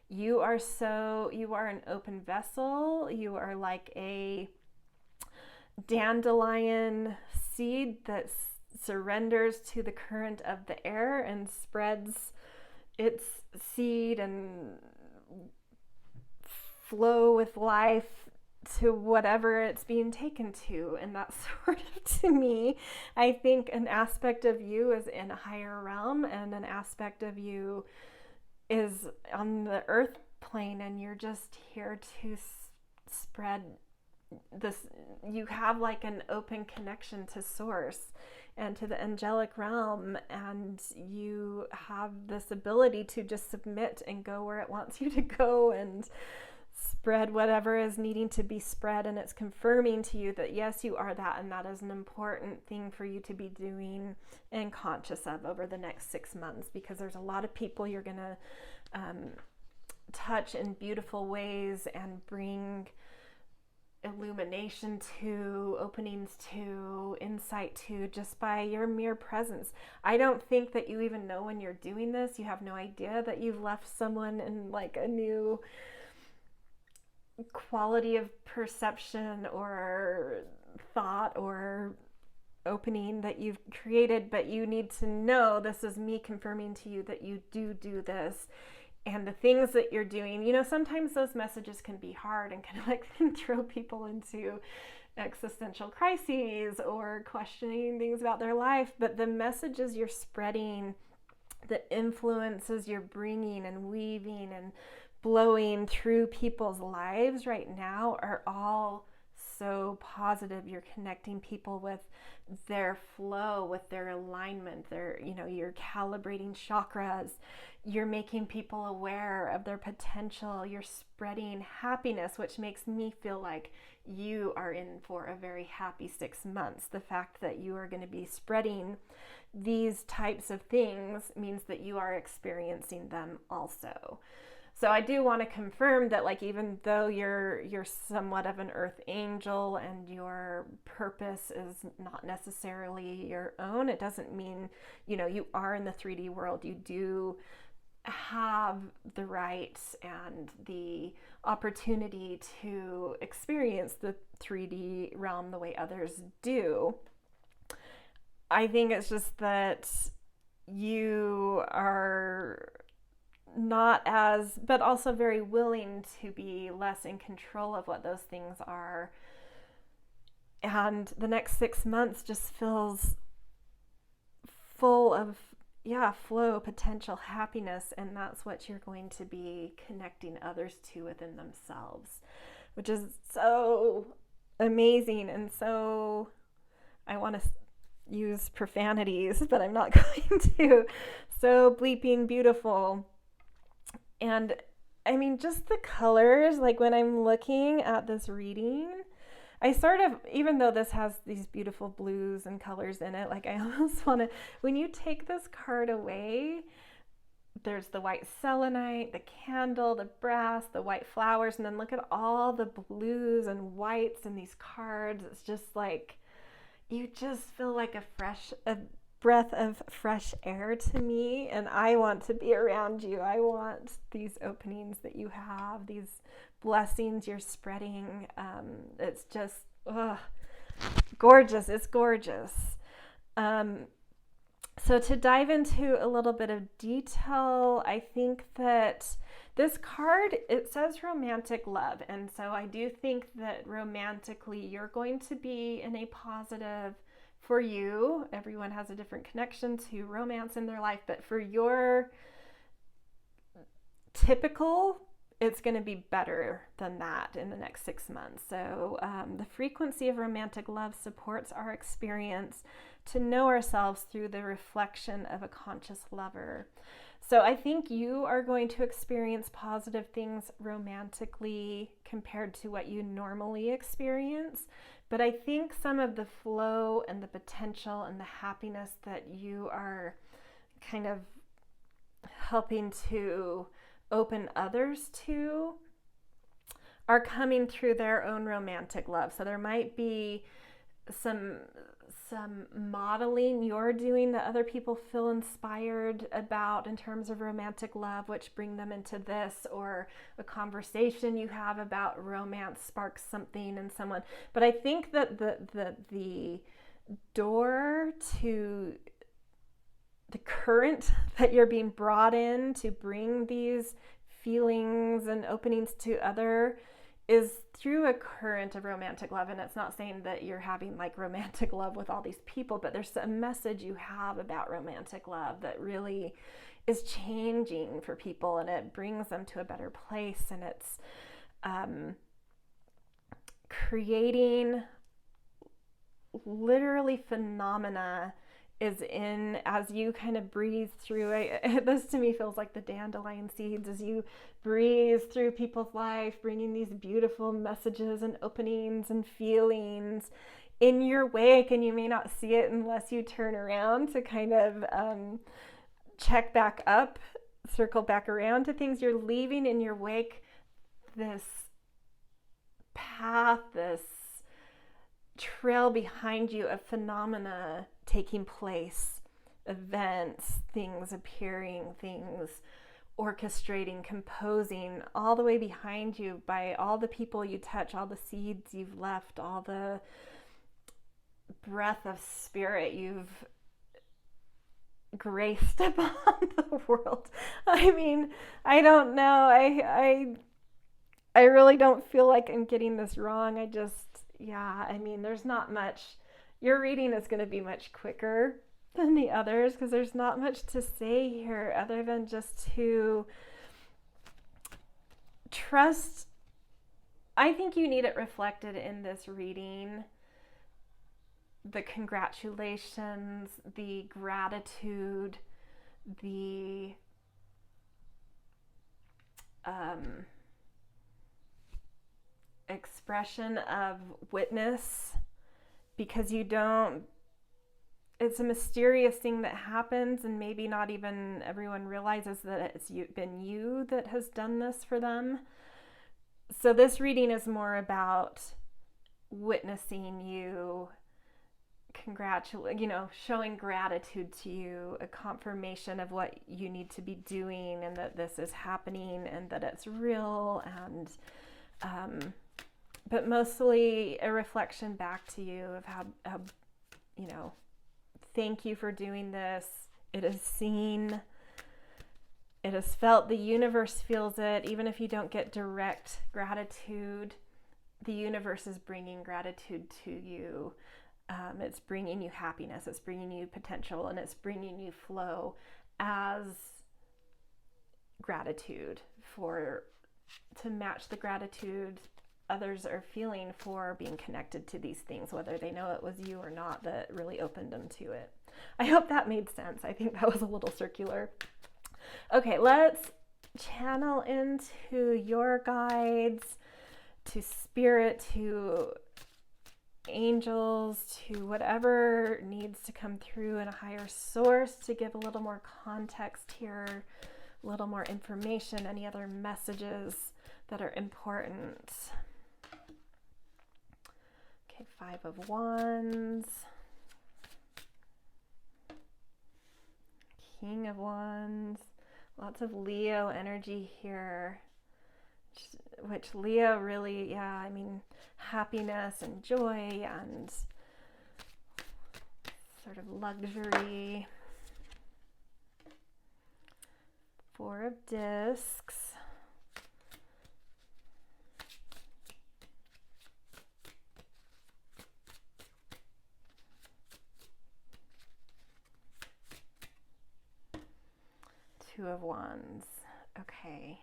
You are an open vessel. You are like a dandelion seed that surrenders to the current of the air and spreads its seed and flow with life to whatever it's being taken to. And that's sort of, to me, I think an aspect of you is in a higher realm, and an aspect of you is on the earth plane, and you're just here to spread this. You have like an open connection to source and to the angelic realm, and you have this ability to just submit and go where it wants you to go and spread whatever is needing to be spread. And it's confirming to you that yes, you are that, and that is an important thing for you to be doing and conscious of over the next 6 months, because there's a lot of people you're going to touch in beautiful ways and bring illumination to, openings to, insight to, just by your mere presence. I don't think that you even know when you're doing this. You have no idea that you've left someone in like a new quality of perception or thought or opening that you've created, but you need to know this is me confirming to you that you do this. And the things that you're doing, sometimes those messages can be hard and kind of like can throw people into existential crises or questioning things about their life. But the messages you're spreading, the influences you're bringing and weaving and blowing through people's lives right now are all so positive. You're connecting people with their flow, with their alignment, you're calibrating chakras. You're making people aware of their potential. You're spreading happiness, which makes me feel like you are in for a very happy 6 months. The fact that you are going to be spreading these types of things means that you are experiencing them also. So I do want to confirm that, like, even though you're somewhat of an earth angel and your purpose is not necessarily your own, it doesn't mean, you are in the 3D world. You do have the rights and the opportunity to experience the 3D realm the way others do. I think it's just that you are not as, but also very willing to be less in control of what those things are. And the next 6 months just feels full of, flow, potential, happiness. And that's what you're going to be connecting others to within themselves, which is so amazing. And so I want to use profanities, but I'm not going to. So bleeping beautiful. And I mean, just the colors, like when I'm looking at this reading, I sort of, even though this has these beautiful blues and colors in it, like I almost want to, when you take this card away, there's the white selenite, the candle, the brass, the white flowers, and then look at all the blues and whites in these cards. It's just like, you just feel like a breath of fresh air to me, and I want to be around you. I want these openings that you have, these blessings you're spreading. It's just gorgeous. It's gorgeous. So to dive into a little bit of detail, I think that this card, it says romantic love. And so I do think that romantically you're going to be in a positive, for you, everyone has a different connection to romance in their life, but for your typical, it's going to be better than that in the next 6 months. So the frequency of romantic love supports our experience to know ourselves through the reflection of a conscious lover. So I think you are going to experience positive things romantically compared to what you normally experience. But I think some of the flow and the potential and the happiness that you are kind of helping to open others to are coming through their own romantic love. So there might be some modeling you're doing that other people feel inspired about in terms of romantic love, which bring them into this, or a conversation you have about romance sparks something in someone. But I think that the door to the current that you're being brought in to bring these feelings and openings to other is through a current of romantic love. And it's not saying that you're having like romantic love with all these people, but there's a message you have about romantic love that really is changing for people, and it brings them to a better place, and it's creating literally phenomena is in, as you kind of breathe through it. This to me feels like the dandelion seeds as you breathe through people's life, bringing these beautiful messages and openings and feelings in your wake. And you may not see it unless you turn around to kind of check back up, circle back around to things. You're leaving in your wake this path, this trail behind you of phenomena taking place, events, things appearing, things orchestrating, composing, all the way behind you by all the people you touch, all the seeds you've left, all the breath of spirit you've graced upon the world. I mean, I don't know. I really don't feel like I'm getting this wrong. I mean, there's not much. Your reading is going to be much quicker than the others because there's not much to say here other than just to trust. I think you need it reflected in this reading. The congratulations, the gratitude, the expression of witness, because you don't, it's a mysterious thing that happens, and maybe not even everyone realizes that it's been you that has done this for them. So this reading is more about witnessing you, showing gratitude to you, a confirmation of what you need to be doing, and that this is happening, and that it's real, and but mostly a reflection back to you of how thank you for doing this. It is seen, it is felt, the universe feels it. Even if you don't get direct gratitude, the universe is bringing gratitude to you. It's bringing you happiness, it's bringing you potential, and it's bringing you flow as gratitude to match the gratitude others are feeling for being connected to these things, whether they know it was you or not that really opened them to it. I hope that made sense. I think that was a little circular. Okay, let's channel into your guides, to spirit, to angels, to whatever needs to come through in a higher source to give a little more context here, a little more information, any other messages that are important. Okay, 5 of Wands, King of Wands, lots of Leo energy here, which Leo really, happiness and joy and sort of luxury. 4 of Discs. Two of Wands. Okay.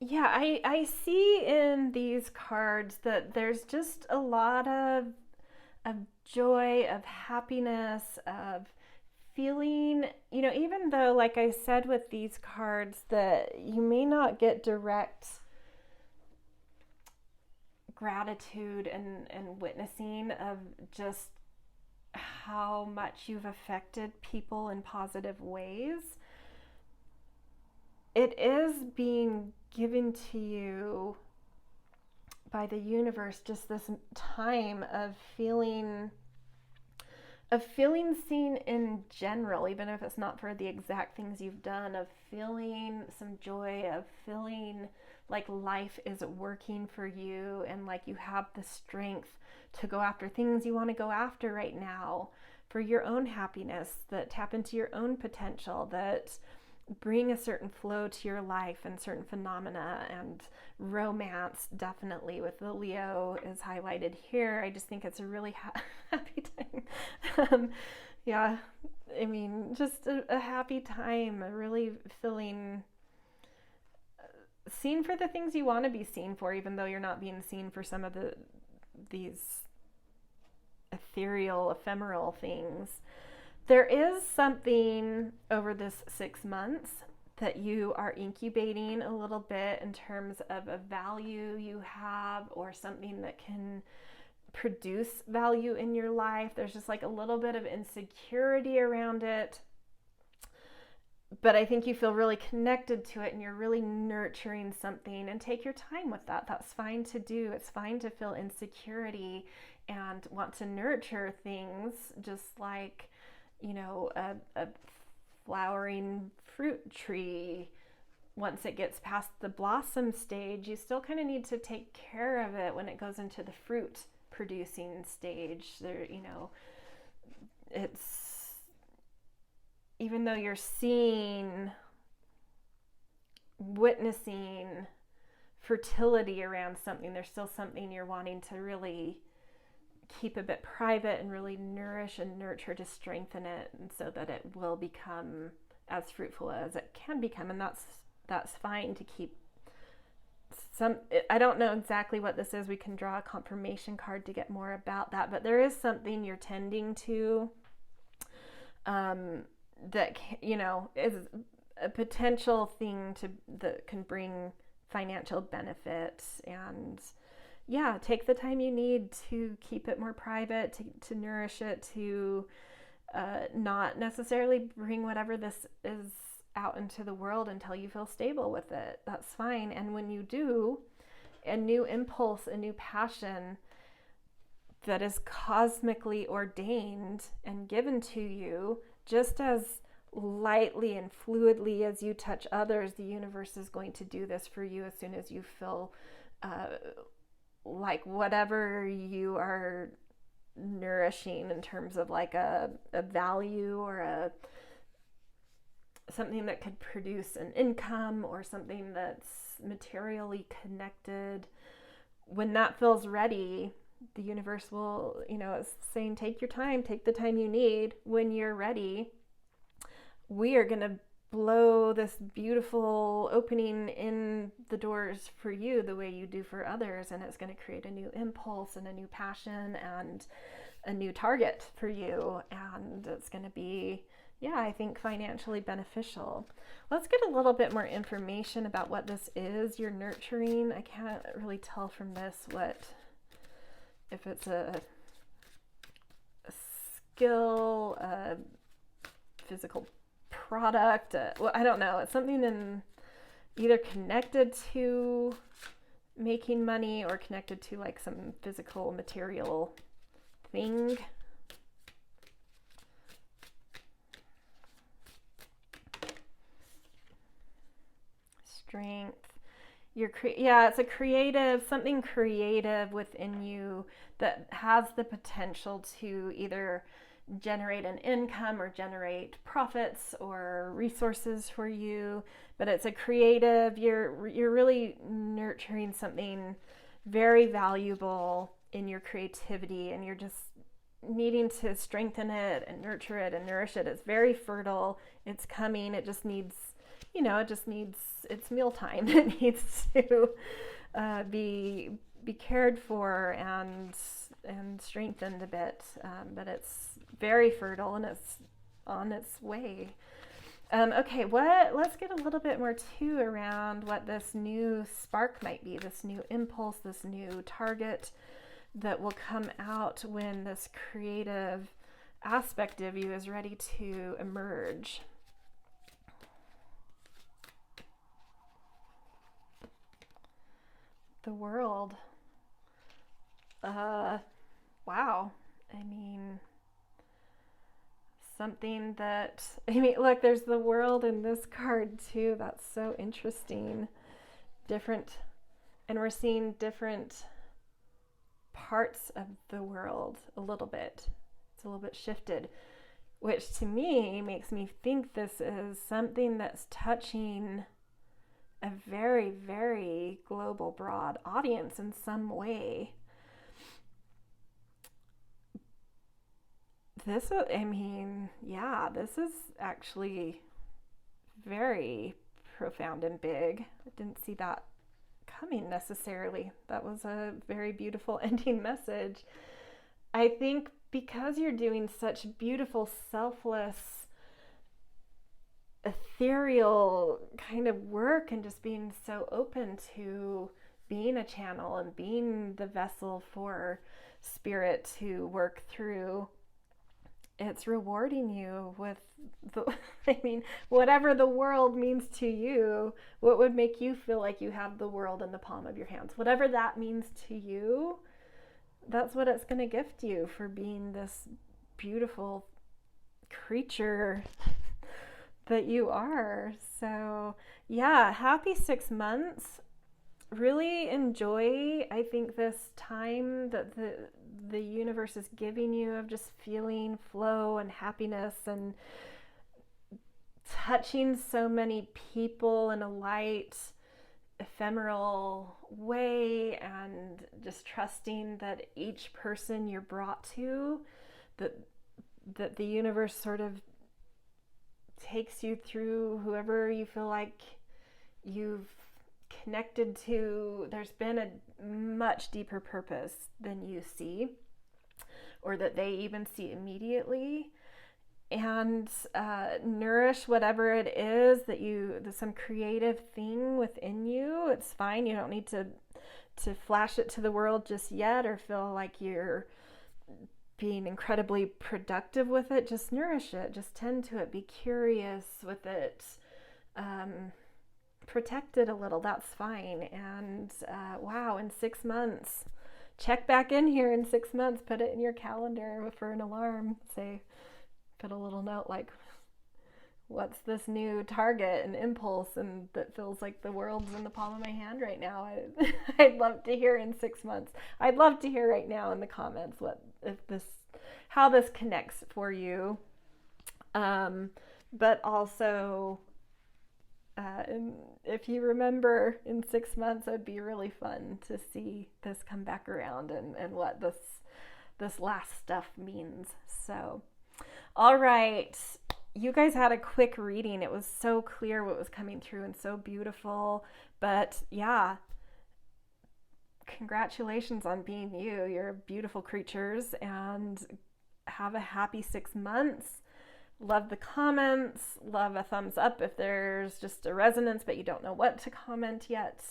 Yeah, I see in these cards that there's just a lot of joy, of happiness, of feeling, even though, like I said with these cards, that you may not get direct gratitude and witnessing of just how much you've affected people in positive ways. It is being given to you by the universe, just this time of feeling seen in general, even if it's not for the exact things you've done, of feeling some joy, of feeling like life is working for you, and like you have the strength to go after things you want to go after right now for your own happiness, that tap into your own potential, that bring a certain flow to your life, and certain phenomena, and romance definitely with the Leo is highlighted here. I just think it's a really happy time. Just a happy time, really feeling seen for the things you want to be seen for, even though you're not being seen for some of these ethereal, ephemeral things. There is something over this 6 months that you are incubating a little bit in terms of a value you have, or something that can produce value in your life. There's just like a little bit of insecurity around it, but I think you feel really connected to it, and you're really nurturing something, and take your time with that. That's fine to do. It's fine to feel insecurity and want to nurture things, just like a flowering fruit tree. Once it gets past the blossom stage, you still kind of need to take care of it when it goes into the fruit producing stage. It's, even though you're witnessing fertility around something, there's still something you're wanting to really keep a bit private and really nourish and nurture to strengthen it, and so that it will become as fruitful as it can become. And that's fine to keep some. I don't know exactly what this is. We can draw a confirmation card to get more about that, but there is something you're tending to that, you know, is a potential thing that can bring financial benefits. And yeah, take the time you need to keep it more private, to nourish it, to not necessarily bring whatever this is out into the world until you feel stable with it. That's fine. And when you do, a new impulse, a new passion that is cosmically ordained and given to you, just as lightly and fluidly as you touch others, the universe is going to do this for you as soon as you feel like whatever you are nourishing in terms of like a value or something that could produce an income or something that's materially connected. When that feels ready, the universe will, you know, it's saying, take your time, take the time you need. When you're ready, we are going to blow this beautiful opening in the doors for you the way you do for others, and it's going to create a new impulse and a new passion and a new target for you, and it's going to be, yeah, I think financially beneficial. Let's get a little bit more information about what this is you're nurturing. I can't really tell from this if it's a skill, a physical product, well, I don't know. It's something either connected to making money or connected to like some physical material thing. Strength. It's a creative, something creative within you that has the potential to either generate an income or generate profits or resources for you. But it's a creative, you're really nurturing something very valuable in your creativity, and you're just needing to strengthen it and nurture it and nourish it. It's very fertile. It's coming. It just needs, it's mealtime. It needs to be cared for and strengthened a bit. But it's very fertile and it's on its way. Okay, let's get a little bit more too around what this new spark might be, this new impulse, this new target that will come out when this creative aspect of you is ready to emerge. The world. Wow. Look, there's the world in this card too. That's so interesting. And we're seeing different parts of the world a little bit. It's a little bit shifted, which to me makes me think this is something that's touching a very, very global, broad audience in some way. This is actually very profound and big. I didn't see that coming necessarily. That was a very beautiful ending message. I think because you're doing such beautiful, selfless, ethereal kind of work and just being so open to being a channel and being the vessel for spirit to work through, it's rewarding you with whatever the world means to you. What would make you feel like you have the world in the palm of your hands? Whatever that means to you, that's what it's going to gift you for being this beautiful creature that you are. So yeah, happy 6 months. Really enjoy, I think, this time that the universe is giving you of just feeling flow and happiness and touching so many people in a light, ephemeral way, and just trusting that each person you're brought to, that the universe sort of takes you through whoever you feel like you've connected to. There's been a much deeper purpose than you see, or that they even see immediately. And nourish whatever it is that there's some creative thing within you. It's fine. You don't need to flash it to the world just yet, or feel like you're being incredibly productive with it. Just nourish it. Just tend to it. Be curious with it. Protect it a little. That's fine. And wow, in 6 months, check back in here in 6 months. Put it in your calendar for an alarm. Say, put a little note like, what's this new target and impulse, and that feels like the world's in the palm of my hand right now. I'd love to hear in 6 months. I'd love to hear right now in the comments how this connects for you. But also, if you remember in 6 months, it'd be really fun to see this come back around, and what this last stuff means. So, all right, you guys had a quick reading. It was so clear what was coming through and so beautiful. But yeah, congratulations on being you. You're beautiful creatures, and have a happy 6 months. Love the comments. Love a thumbs up if there's just a resonance but you don't know what to comment yet.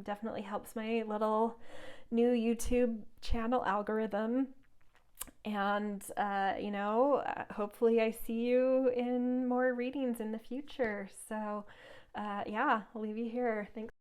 Definitely helps my little new YouTube channel algorithm. And, hopefully I see you in more readings in the future. So, yeah, I'll leave you here. Thanks.